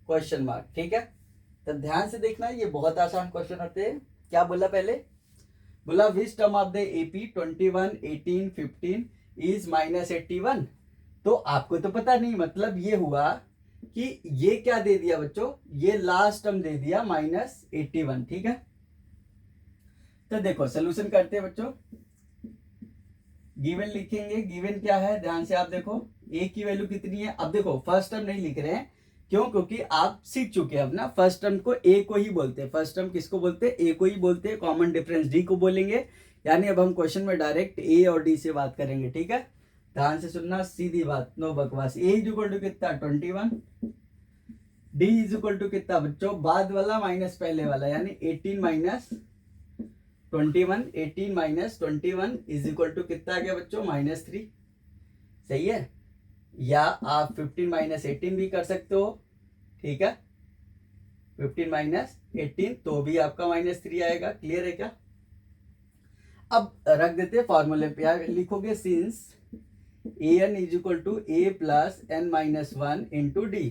question mark, ठीक है। तो ध्यान से देखना, ये बहुत आसान क्वेश्चन होते हैं। क्या बोला पहले, बोला which term of the AP 21 18 15 is -81, तो आपको तो पता नहीं, मतलब ये हुआ कि ये क्या दे दिया बच्चों, ये लास्ट टर्म दे दिया -81, ठीक है। तो देखो सोल्यूशन करते हैं बच्चों, गिवन लिखेंगे, गिवन क्या है ध्यान से आप देखो, ए की वैल्यू कितनी है। अब देखो फर्स्ट टर्म नहीं लिख रहे हैं, क्यों, क्योंकि आप सीख चुके हैं अपना, फर्स्ट टर्म को ए को ही बोलते हैं, फर्स्ट टर्म किसको बोलते हैं, ए को ही बोलते हैं, कॉमन डिफरेंस डी को बोलेंगे, यानी अब हम क्वेश्चन में डायरेक्ट ए और डी से बात करेंगे, ठीक है। ध्यान से सुनना, सीधी बात, नो बकवास। ए इज इक्वल टू कितना 21, डी इज इक्वल टू कितना बच्चों, बाद वाला माइनस पहले वाला, यानी 18 - 21, 18 माइनस 21 इज इक्वल टू कितना आ गया बच्चों, -3। सही है, या आप 15 माइनस 18 भी कर सकते हो, ठीक है। 15 माइनस 18 तो भी आपका -3 आएगा। क्लियर है क्या? अब रख देते हैं फॉर्मूले पे। यार लिखोगे since A N is equal to A plus N minus 1 into d.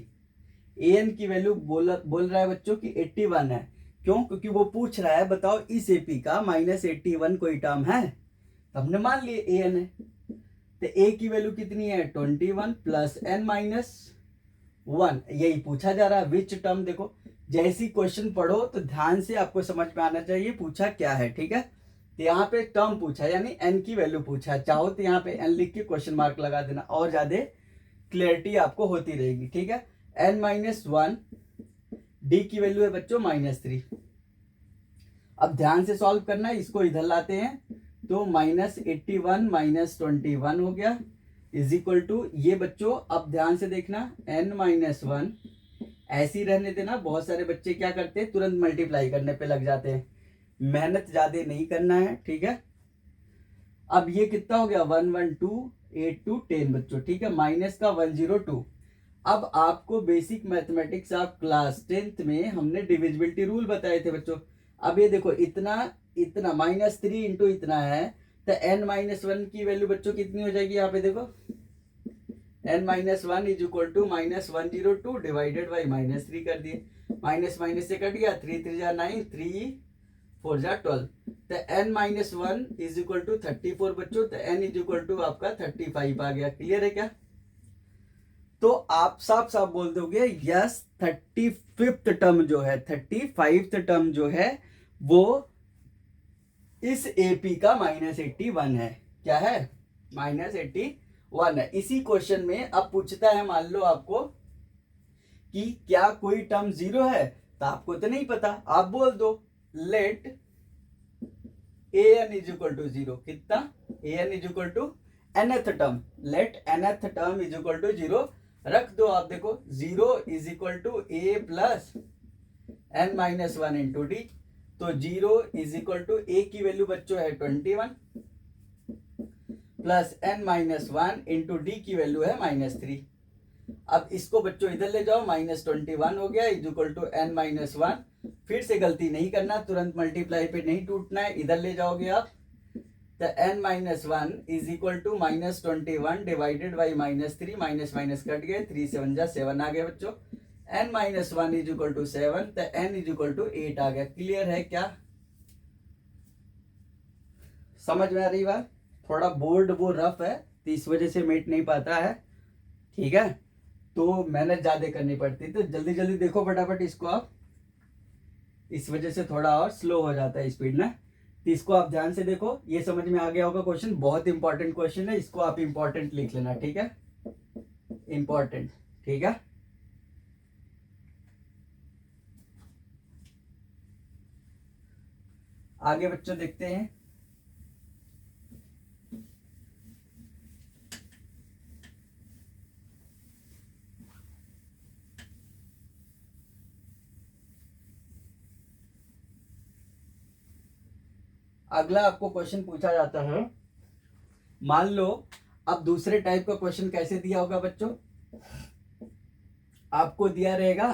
A n की वैल्यू बोल रहा है बच्चों की 81 है। क्यों? क्योंकि वो पूछ रहा है बताओ इस एपी का -81 कोई टर्म है, तो हमने मान लिए ए एन है। तो ए की वैल्यू कितनी है, 21 प्लस एन माइनस 1, यही पूछा जा रहा है। विच टर्म, देखो जैसी क्वेश्चन पढ़ो तो ध्यान से आपको समझ में आना चाहिए पूछा क्या है, ठीक है। तो यहाँ पे टर्म पूछा यानी एन की वैल्यू पूछा, चाहो तो यहाँ पे एन लिख के क्वेश्चन मार्क लगा देना और ज्यादा क्लियरिटी आपको होती रहेगी, ठीक है। एन माइनस 1, डी की वैल्यू है बच्चों -3। अब ध्यान से सॉल्व करना है, इसको इधर लाते हैं तो -81 माइनस 21 हो गया इज इक्वल टू ये बच्चों। अब ध्यान से देखना, n माइनस 1 ऐसे ही रहने देना। बहुत सारे बच्चे क्या करते हैं, तुरंत मल्टीप्लाई करने पे लग जाते हैं, मेहनत ज्यादा नहीं करना है, ठीक है। अब ये कितना हो गया, 112 8 2 10 बच्चों, ठीक है। माइनस का 102। अब आपको बेसिक मैथमेटिक्स आप क्लास 10th में हमने डिविजिबिलिटी रूल बताए थे बच्चों। अब ये देखो इतना इतना -3 इंटू इतना है, तो n माइनस 1 की वैल्यू बच्चों कितनी हो जाएगी, यहाँ पे देखो n minus 1 is equal to -102 divided by -3 कर दिए। माइनस माइनस से कट गया, 3 3 जा 9, 3 4 जा 12। तो n minus 1 is equal to 34 बच्चों। तो n इज इक्वल टू आपका 35 आ गया। क्लियर है क्या? तो आप साफ साफ बोल दोगे यस 35th टर्म जो है, 35th टर्म जो है वो इस एपी का -81 है। क्या है? -81 है। इसी क्वेश्चन में अब पूछता है, मान लो आपको कि क्या कोई टर्म 0 है, तो आपको तो नहीं पता, आप बोल दो let A N is equal to 0। कितना? A N is equal to nth term, let nth term is equal to 0 रख दो। आप देखो 0 is equal to A plus n minus 1 into D. तो 0 इज इक्वल टू ए की value बच्चों है 21 plus n minus 1 into D की value है -3। अब इसको बच्चों इधर ले जाओ, -21 हो गया is equal to n minus 1। फिर से गलती नहीं करना, तुरंत मल्टीप्लाई पे नहीं टूटना है, इधर ले जाओगे आप। तो n minus 1 is equal to -21 divided by -3, minus minus cut गए, 3 7 जा 7 आ गया बच्चों। n minus 1 is equal to 7, तो n इज इक्वल टू 8 आ गया। क्लियर है क्या? समझ में आ रही बात? थोड़ा बोर्ड वो रफ है तो इस वजह से मेट नहीं पाता है, ठीक है। तो मेहनत ज्यादा करनी पड़ती, तो जल्दी जल्दी देखो फटाफट इसको आप, इस वजह से थोड़ा और स्लो हो जाता है स्पीड ना। तो इसको आप ध्यान से देखो, ये समझ में आ गया होगा क्वेश्चन, बहुत इंपॉर्टेंट क्वेश्चन है, इसको आप इंपॉर्टेंट लिख लेना, ठीक है। इंपॉर्टेंट, ठीक है। आगे बच्चों देखते हैं। अगला आपको क्वेश्चन पूछा जाता है, मान लो अब दूसरे टाइप का क्वेश्चन कैसे दिया होगा बच्चों, आपको दिया रहेगा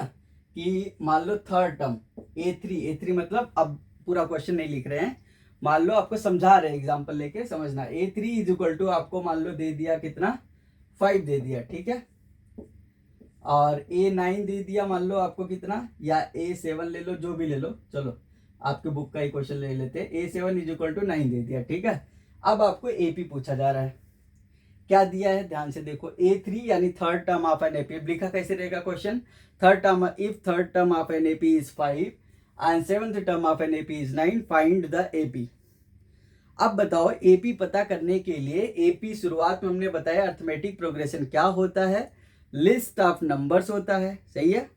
कि मान लो थर्ड टर्म A3 मतलब अब पूरा क्वेश्चन नहीं लिख रहे हैं, मान लो आपको समझा रहे हैं, एग्जांपल लेके समझना। A3 इज इक्वल टू आपको मान लो दे दिया कितना, 5 दे दिया, ठीक है। और A9 दे दिया मान लो आपको कितना, या A7 ले लो, जो भी ले लो, चलो आपके बुक का ही क्वेश्चन ले लेते हैं। A7 इज इक्वल टू 9 दे दिया, ठीक है। अब आपको AP पूछा जा रहा है, क्या दिया है ध्यान से देखो। A3 यानी third term of an AP, लिखा कैसे रहेगा question, third term, if third term of an AP is 5 and seventh term of an AP is 9, find the AP। अब बताओ AP पता करने के लिए, AP शुरुआत में हमने बताया अर्थमेटिक प्रोग्रेशन क्या होता है, लिस्ट ऑफ नंबर्स होता है, सही है,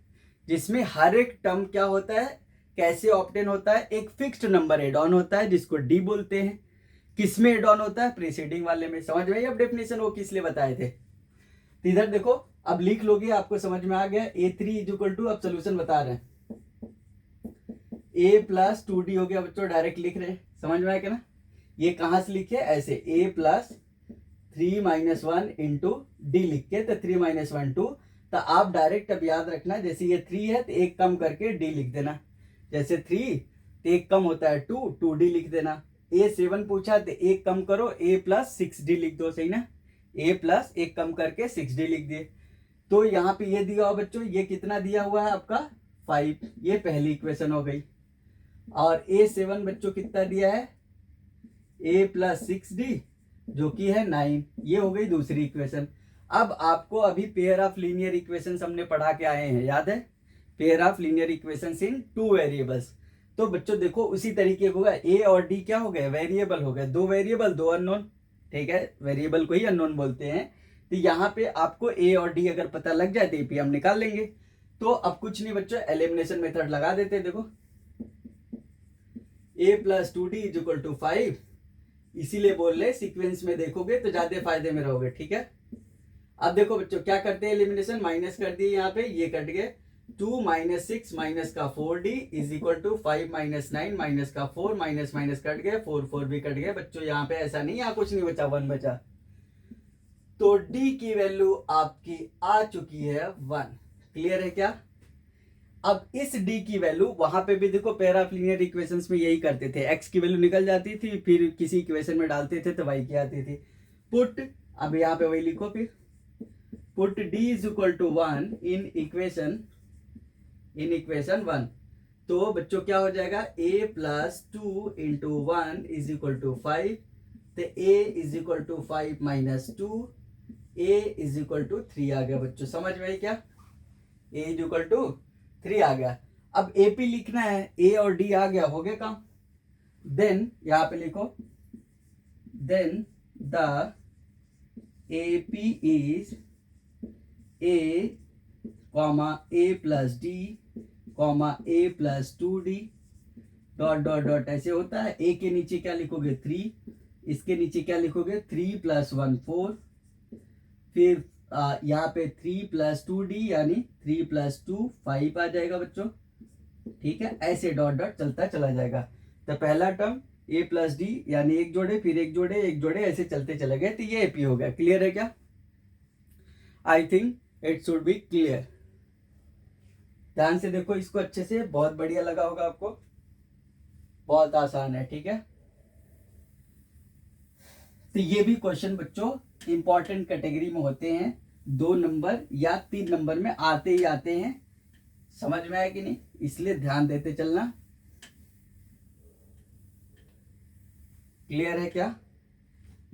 जिसमें हर एक टर्म क्या होता है, कैसे ऑब्टेन होता है, एक फिक्स्ड नंबर एड ऑन होता है जिसको D बोलते हैं। किसमें एड ऑन होता है, प्रीसीडिंग वाले में। समझ में आई अब डेफिनेशन वो किस लिए बताए थे। तो इधर देखो अब लिख लोगे, आपको समझ में आ गया। A3 इज इक्वल टू, अब सोल्यूशन बता रहे हैं, ए प्लस 2d हो गया बच्चों, डायरेक्ट लिख रहे हैं, समझ में आया क्या ना। ये कहाँ से लिखे ऐसे, ए प्लस 3 माइनस 1 इंटू डी लिख के, तो 3 माइनस 1 2, तो आप डायरेक्ट अब याद रखना, जैसे ये 3 है तो एक कम करके डी लिख देना, जैसे 3 तो एक कम होता है 2, 2d लिख देना। ए 7 पूछा तो एक कम करो, ए प्लस 6d लिख दो, सही ना, ए प्लस एक कम करके 6d लिख दिए। तो यहाँ पे ये दिया हुआ बच्चों, ये कितना दिया हुआ है आपका 5, ये पहली इक्वेशन हो गई। और A7 बच्चों कितना दिया है, a प्लस 6d जो कि है 9, ये हो गई दूसरी इक्वेशन। अब आपको अभी पेयर ऑफ लीनियर इक्वेशंस हमने पढ़ा के आए हैं, याद है, pair of linear equations in 2 variables. तो बच्चों देखो उसी तरीके होगा, ए और डी क्या हो गए, वेरिएबल हो गए, 2 वेरिएबल 2 अननोन, ठीक है, वेरिएबल को ही अननोन बोलते हैं। तो यहाँ पे आपको ए और डी अगर पता लग जाए तो एपी हम निकाल लेंगे। तो अब कुछ नहीं बच्चों, एलिमिनेशन मेथड लगा देते हैं। देखो a plus 2d is equal to 5, इसीलिए बोल रहे सीक्वेंस में देखोगे तो ज्यादा फायदे में रहोगे, ठीक है। अब देखो बच्चों क्या करते हैं एलिमिनेशन, माइनस कर दिए, यहाँ पे ये कट गए, 2 माइनस 6 माइनस का 4d is equal to 5 minus 9 minus का 4, माइनस माइनस कट गए, 4 4 भी कट गए बच्चों। यहाँ पे ऐसा नहीं, यहाँ कुछ नहीं बचा, 1 बचा। तो d की वैल्यू आपकी आ चुकी है 1, क्लियर है क्या। अब इस d की वैल्यू, वहां पे भी देखो पेयर ऑफ लीनियर इक्वेशंस में यही करते थे, x की वैल्यू निकल जाती थी, फिर किसी इक्वेशन में डालते थे तो y की आती थी, पुट, अब यहाँ पे वही लिखो, फिर put d is equal to 1 in equation 1। तो बच्चों क्या हो जाएगा, a plus 2 into 1 is equal to 5, तो a is equal to 5 minus 2, a is equal to 3 आ गया बच्चों, समझ में आई क्या, a इज इक्वल टू 3 आ गया। अब AP लिखना है, A और D आ गया, हो गया काम। देन यहां पे लिखो, then the AP is A comma A plus D comma A plus 2D dot dot dot, ऐसे होता है। A के नीचे क्या लिखोगे 3, इसके नीचे क्या लिखोगे 3 प्लस 1 4, फिर यहाँ पे 3 प्लस 2d यानी 3 प्लस 2 5 आ जाएगा बच्चों, ठीक है, ऐसे डॉट डॉट चलता चला जाएगा। तो पहला टर्म a प्लस डी यानी एक जोड़े, फिर एक जोड़े, एक जोड़े, ऐसे चलते चले गए, तो ये एपी हो गया। क्लियर है क्या, I think it should be clear. ध्यान से देखो इसको अच्छे से, बहुत बढ़िया लगा होगा आपको, बहुत आसान है, ठीक है। तो ये भी क्वेश्चन बच्चों इंपॉर्टेंट कैटेगरी में होते हैं, 2 नंबर या 3 नंबर में आते ही आते हैं, समझ में आया कि नहीं, इसलिए ध्यान देते चलना। क्लियर है क्या।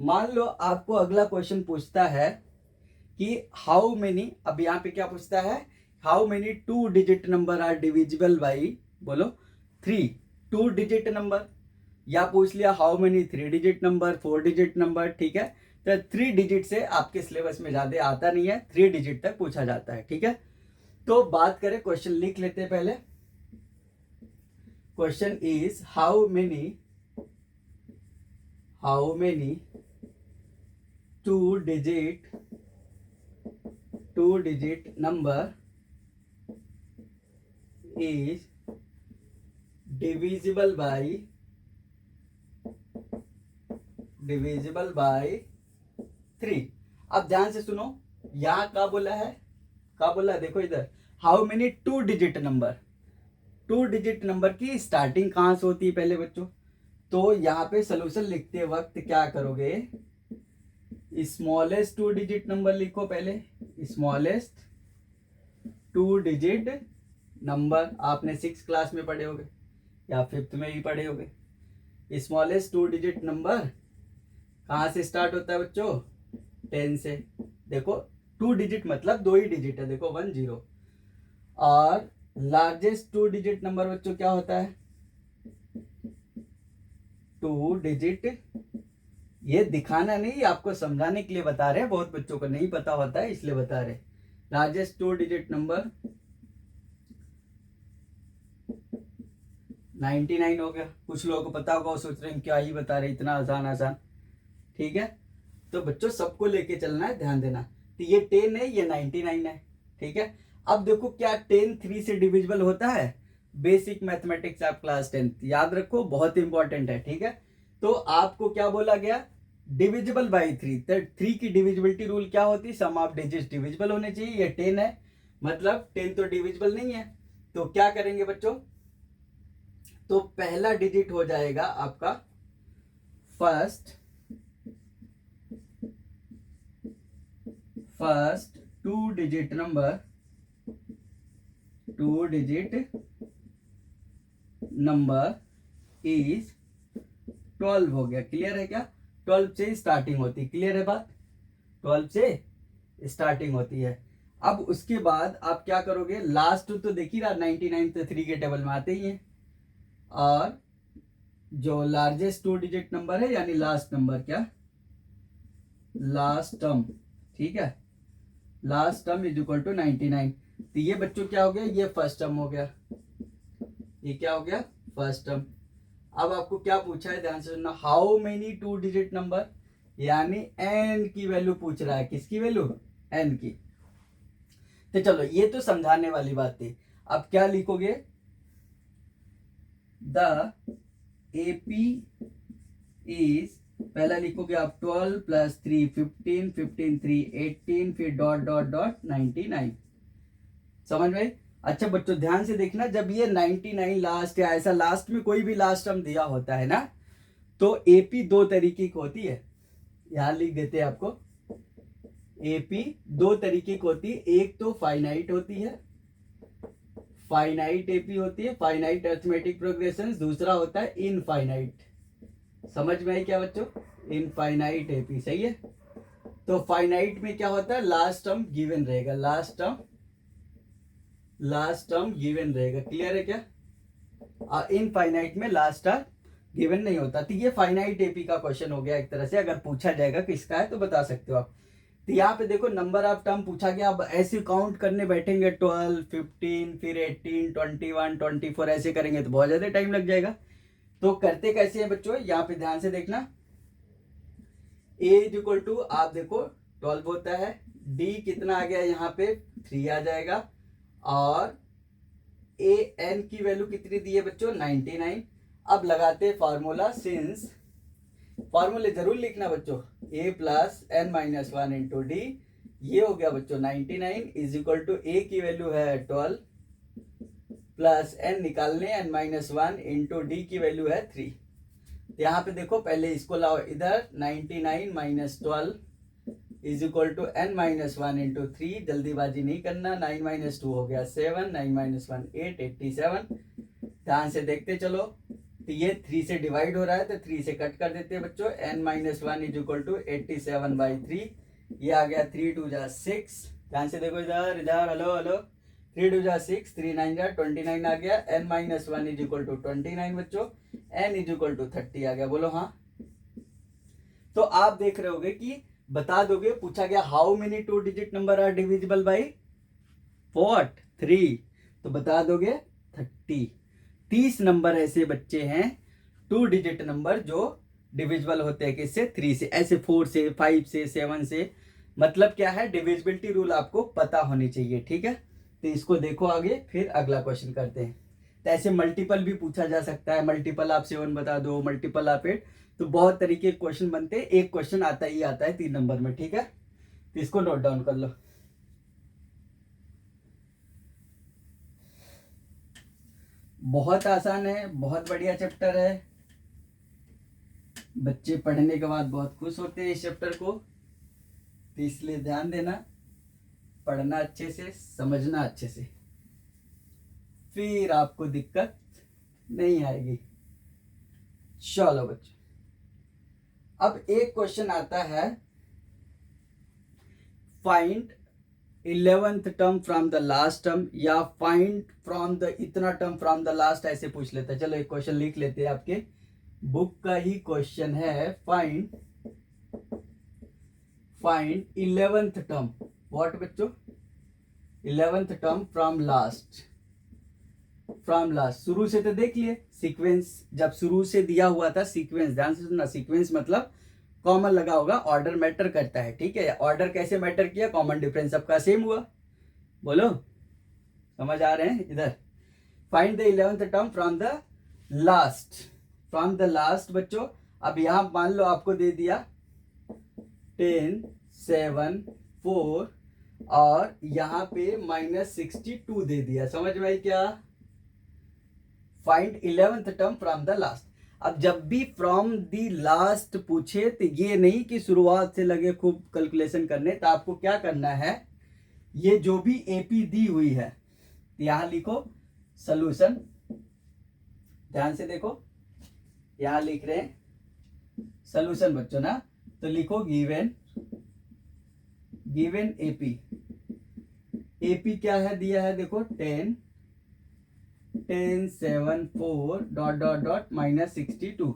मान लो आपको अगला क्वेश्चन पूछता है कि हाउ मेनी, अब यहाँ पे क्या पूछता है, how many 2 digit number are divisible by, बोलो 3 2 डिजिट नंबर, या पूछ लिया how many 3 digit number, 4 digit number, ठीक है। तो 3 डिजिट से आपके सिलेबस में ज्यादा आता नहीं है, 3 डिजिट तक पूछा जाता है, ठीक है। तो बात करें, क्वेश्चन लिख लेते हैं पहले। Question is how many 2 digit number is divisible by 3। अब ध्यान से सुनो, यहां क्या बोला है, देखो इधर, how many 2 digit number, 2 digit number की स्टार्टिंग कहां से होती है पहले बच्चों, तो यहाँ पे सोल्यूशन लिखते वक्त क्या करोगे, स्मॉलेस्ट 2 डिजिट नंबर लिखो पहले, स्मॉलेस्ट 2 डिजिट नंबर, आपने 6 क्लास में पढ़े होगे या 5th में भी पढ़े होगे। स्मॉलेस्ट 2 डिजिट नंबर कहाँ से स्टार्ट होता है बच्चों, 10 से। देखो 2 डिजिट मतलब 2 ही डिजिट है, देखो 1 0। और लार्जेस्ट 2 डिजिट नंबर बच्चों क्या होता है, 2 डिजिट, ये दिखाना नहीं, आपको समझाने के लिए बता रहे हैं, बहुत बच्चों को नहीं पता होता है इसलिए बता रहे। लार्जेस्ट 2 डिजिट नंबर 99 हो गया। कुछ लोगों को पता होगा, वो सोच रहे हैं क्या ही बता रहे, इतना आसान, ठीक है। तो बच्चों सबको लेके चलना है, ध्यान देना। तो ये 10 है, ये 99 है, ठीक है। अब देखो क्या 10 3 से डिविजिबल होता है, बेसिक मैथमेटिक्स आप क्लास 10th याद रखो, बहुत इंपॉर्टेंट है, ठीक है। तो आपको क्या बोला गया, डिविजिबल बाई 3, तो 3 की डिविजिबिलिटी रूल क्या होती है, सम ऑफ डिजिट डिविजिबल होने चाहिए। ये 10 है, मतलब 10 तो डिविजिबल नहीं है, तो क्या करेंगे बच्चों, तो पहला डिजिट हो जाएगा आपका first 2 digit number, 2 digit number is 12 हो गया। क्लियर है क्या, 12 से स्टार्टिंग होती, क्लियर है बात, 12 से स्टार्टिंग होती है। अब उसके बाद आप क्या करोगे, लास्ट तो देख ही रहा 99 तो 3 के टेबल में आते ही हैं, और जो लार्जेस्ट 2 डिजिट नंबर है यानी लास्ट नंबर, क्या लास्ट टर्म, ठीक है, last term is equal to 99। तो ये बच्चों क्या हो गया, ये फर्स्ट टर्म हो गया, ये क्या हो गया, फर्स्ट टर्म। अब आपको क्या पूछा है, ध्यान से सुनना, हाउ मेनी 2 डिजिट नंबर, यानी n की वैल्यू पूछ रहा है, किसकी वैल्यू, n की। तो चलो ये तो समझाने वाली बात थी। अब क्या लिखोगे, द एपी इज, पहला लिखोगे आप 12 प्लस 3 15, 15 3 18, फिर डॉट डॉट डॉट 99। समझ में। अच्छा बच्चों ध्यान से देखना, जब ये 99 लास्ट या ऐसा लास्ट में कोई भी लास्ट टर्म दिया होता है ना, तो एपी 2 तरीके की होती है, यहां लिख देते हैं आपको, एपी 2 तरीके की होती है। एक तो फाइनाइट होती है, फाइनाइट एपी होती है, फाइनाइट अरिथमेटिक प्रोग्रेशन। दूसरा होता है इनफाइनाइट, समझ में आई क्या बच्चों, इनफाइनाइट एपी, सही है। तो फाइनाइट में क्या होता है, लास्ट टर्म गिवन रहेगा, लास्ट टर्म गिवन रहेगा, क्लियर है क्या। इनफाइनाइट में लास्ट टर्म गिवन नहीं होता। तो ये फाइनाइट एपी का क्वेश्चन हो गया एक तरह से, अगर पूछा जाएगा किसका है तो बता सकते हो आप। तो यहाँ पे देखो नंबर ऑफ टर्म पूछा गया, अब ऐसे काउंट करने बैठेंगे 12 15 फिर 18 21 24 ऐसे करेंगे तो बहुत ज्यादा टाइम लग जाएगा। तो करते कैसे हैं बच्चों, यहाँ पे ध्यान से देखना, a इज इक्वल टू, आप देखो 12 होता है, d कितना आ गया यहाँ पे 3 आ जाएगा, और a n की वैल्यू कितनी दी है बच्चों 99। अब लगाते फॉर्मूला, सिंस, फॉर्मूले जरूर लिखना बच्चों, a plus N minus 1 into d, ये हो गया बच्चों 99 इज इक्वल टू a की वैल्यू है 12 प्लस n निकालने n माइनस 1 इंटू डी की वैल्यू है 3। तो यहाँ पे देखो पहले इसको लाओ इधर, 99 minus 12 is equal to n minus 1 into 3, जल्दीबाजी नहीं करना, 9 माइनस 2 हो गया 7, 9 माइनस 1 8, 87। ध्यान से देखते चलो, तो ये 3 से डिवाइड हो रहा है तो 3 से कट कर देते हैं बच्चों, n minus 1 is equal to 87 by 3, ये आ गया 3 2 जा 6। ध्यान से देखो इधर इधर, हेलो हेलो, 3 2 जा 6, 3 9 जा 29 आ गया, n minus 1 is equal to 29 बच्चों, n इज इक्वल टू 30 आ गया, बोलो हाँ। तो आप देख रहे होगे कि बता दोगे, पूछा गया how many 2 digit number are divisible by what 3, तो बता दोगे 30। 30 नंबर ऐसे बच्चे हैं 2 डिजिट नंबर जो डिविजिबल होते हैं किससे, 3 से, ऐसे 4 से 5 से 7 से। मतलब क्या है, डिविजिबिलिटी रूल आपको पता होनी चाहिए, ठीक है। तो इसको देखो आगे, फिर अगला क्वेश्चन करते हैं। तो ऐसे मल्टीपल भी पूछा जा सकता है, मल्टीपल आप 7 बता दो, मल्टीपल आप 8, तो बहुत तरीके के क्वेश्चन बनते हैं। एक क्वेश्चन आता ही आता है 3 नंबर में, ठीक है। तो इसको नोट डाउन कर लो। बहुत आसान है, बहुत बढ़िया चैप्टर है, बच्चे पढ़ने के बाद बहुत खुश होते हैं इस चैप्टर को, तो इसलिए ध्यान देना, पढ़ना अच्छे से, समझना अच्छे से, फिर आपको दिक्कत नहीं आएगी। चलो बच्चों, अब एक क्वेश्चन आता है, find 11th term from the last term, या फाइंड फ्रॉम द इतना टर्म फ्रॉम द लास्ट, ऐसे पूछ लेते हैं। चलो एक क्वेश्चन लिख लेते हैं, आपके बुक का ही क्वेश्चन है, फाइंड 11th टर्म, व्हाट बच्चों 11th टर्म फ्रॉम लास्ट, शुरू से तो देख लिए सीक्वेंस, जब शुरू से दिया हुआ था सीक्वेंस, ध्यान से सुनना, सीक्वेंस मतलब कॉमन लगा होगा, ऑर्डर मैटर करता है, ठीक है। ऑर्डर कैसे मैटर किया, कॉमन डिफरेंस सबका सेम हुआ, बोलो समझ आ रहे हैं इधर। Find the 11th term from the last बच्चों। अब यहाँ मान लो आपको दे दिया 10, 7, 4 और यहाँ पे -62 दे दिया। समझ में आई क्या? Find 11th term from the last. अब जब भी फ्रॉम द लास्ट पूछे तो ये नहीं कि शुरुआत से लगे खूब कैलकुलेशन करने, तो आपको क्या करना है, ये जो भी एपी दी हुई है यहां लिखो सॉल्यूशन। ध्यान से देखो, यहां लिख रहे हैं सॉल्यूशन बच्चों ना, तो लिखो गिवन एपी क्या है दिया है, देखो 10, 7, 4 ... -62।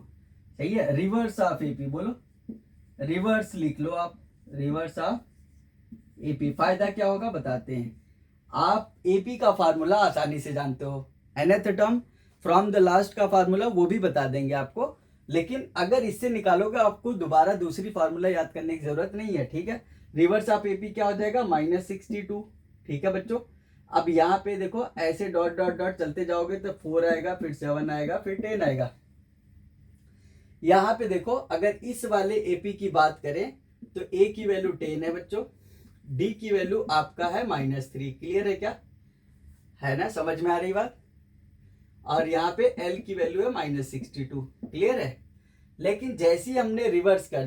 सही है। रिवर्स ऑफ एपी बोलो, रिवर्स लिख लो आप, रिवर्स ऑफ एपी। फायदा क्या होगा बताते हैं। आप एपी का फार्मूला आसानी से जानते हो, nth term from the last का फार्मूला वो भी बता देंगे आपको, लेकिन अगर इससे निकालोगे आपको दोबारा दूसरी फार्मूला याद करने की जरूरत नहीं है। ठीक है। रिवर्स ऑफ एपी क्या हो जाएगा, -62। ठीक है बच्चों। अब यहाँ पे देखो ऐसे डॉट डॉट डॉट चलते जाओगे तो 4 आएगा, फिर 7 आएगा, फिर 10 आएगा। यहाँ पे देखो अगर इस वाले एपी की बात करें तो ए की वैल्यू 10 है बच्चों, डी की वैल्यू आपका है -3। क्लियर है क्या? है ना, समझ में आ रही बात? और यहाँ पे एल की वैल्यू है -62। क्लियर है। लेकिन जैसे ही हमने रिवर्स कर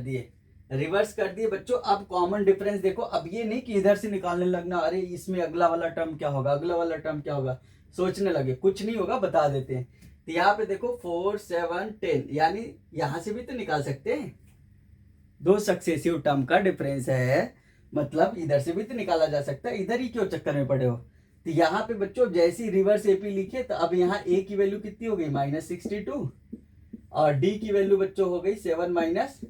दिए बच्चों, अब कॉमन डिफरेंस देखो। अब ये नहीं कि इधर से निकालने लगना, अरे इसमें अगला वाला टर्म क्या होगा, अगला वाला टर्म क्या होगा, सोचने लगे। कुछ नहीं होगा, बता देते हैं। तो यहाँ पे देखो 4, 7, 10, यानी यहां से भी तो निकाल सकते हैं। 2 सक्सेसिव टर्म का डिफरेंस है, मतलब इधर से भी तो निकाला जा सकता है। इधर ही क्यों चक्कर में पड़े हो? तो यहाँ पे बच्चों जैसी रिवर्स एपी लिखे तो अब यहाँ ए की वैल्यू कितनी हो गई, -62, और डी की वैल्यू बच्चों हो गई 7 -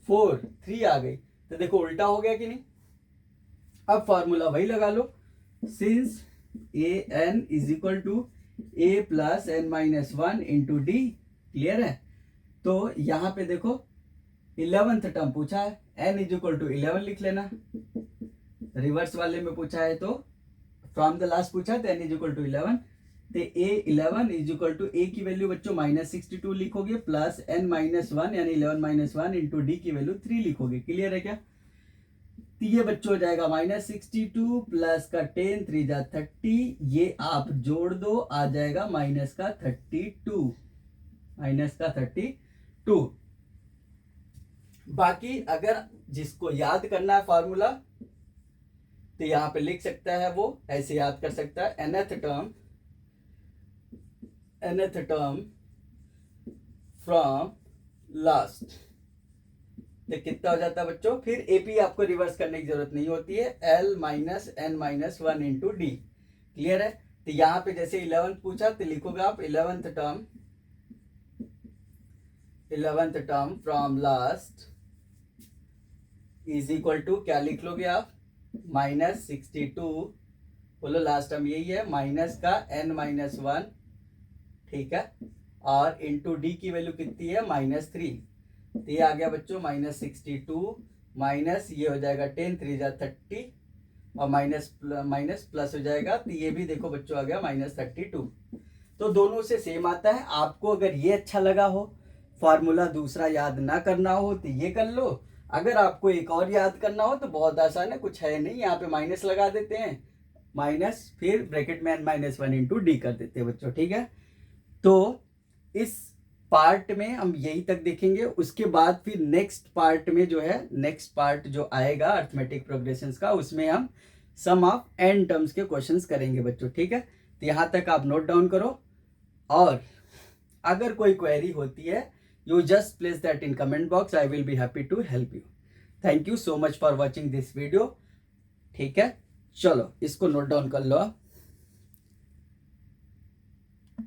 4, 3 आ गई। तो देखो उल्टा हो गया कि नहीं। अब फॉर्मूला वही लगा लो, since A N is equal to A plus n - 1 into D. Clear है। तो यहाँ पे देखो 11th टर्म पूछा है, n इज इक्वल टू 11 लिख लेना। रिवर्स वाले में पूछा है तो फ्रॉम द लास्ट पूछा है तो n इज इक्वल टू 11। तो a 11 is equal to a की वैल्यू बच्चों -62 लिखोगे, प्लस n - 1 यानी 11 - 1 इंटू डी की वैल्यू 3 लिखोगे। क्लियर है क्या? तो ये बच्चों हो जाएगा -62 प्लस का 10, 3 जा 30, ये आप जोड़ दो, आ जाएगा -32। बाकी अगर जिसको याद करना है फार्मूला तो यहां पे लिख सकता है, वो ऐसे याद कर सकता है। nth टर्म फ्रॉम लास्ट, तो कितना हो जाता है बच्चों? फिर एपी आपको रिवर्स करने की जरूरत नहीं होती है, l - n - 1 into D. Clear है। तो यहां पे जैसे 11th पूछा तो लिखोगे आप 11th term from last is equal to क्या लिख लोगे आप, -62। बोलो लास्ट टर्म यही है, माइनस का n - 1। ठीक है। और इंटू डी की वैल्यू कितनी है, -3। तो ये आ गया बच्चों -62 माइनस ये हो जाएगा 10, 3 जा 30, और माइनस प्लस हो जाएगा। तो ये भी देखो बच्चों आ गया -32। तो दोनों से सेम आता है। आपको अगर ये अच्छा लगा हो, फॉर्मूला दूसरा याद ना करना हो तो ये कर लो। अगर आपको एक और याद करना हो तो बहुत आसान है, कुछ है नहीं, यहाँ पे माइनस लगा देते हैं, माइनस फिर ब्रैकेट में n - 1 इंटू डी कर देते हैं बच्चों। ठीक है। तो इस पार्ट में हम यही तक देखेंगे। उसके बाद फिर नेक्स्ट पार्ट में जो है, नेक्स्ट पार्ट जो आएगा अर्थमेटिक प्रोग्रेशंस का, उसमें हम सम ऑफ n टर्म्स के क्वेश्चंस करेंगे बच्चों। ठीक है। तो यहाँ तक आप नोट डाउन करो, और अगर कोई क्वेरी होती है you just place that in comment box, I will be happy to help you. Thank you so much for watching this video. ठीक है, चलो इसको नोट डाउन कर लो।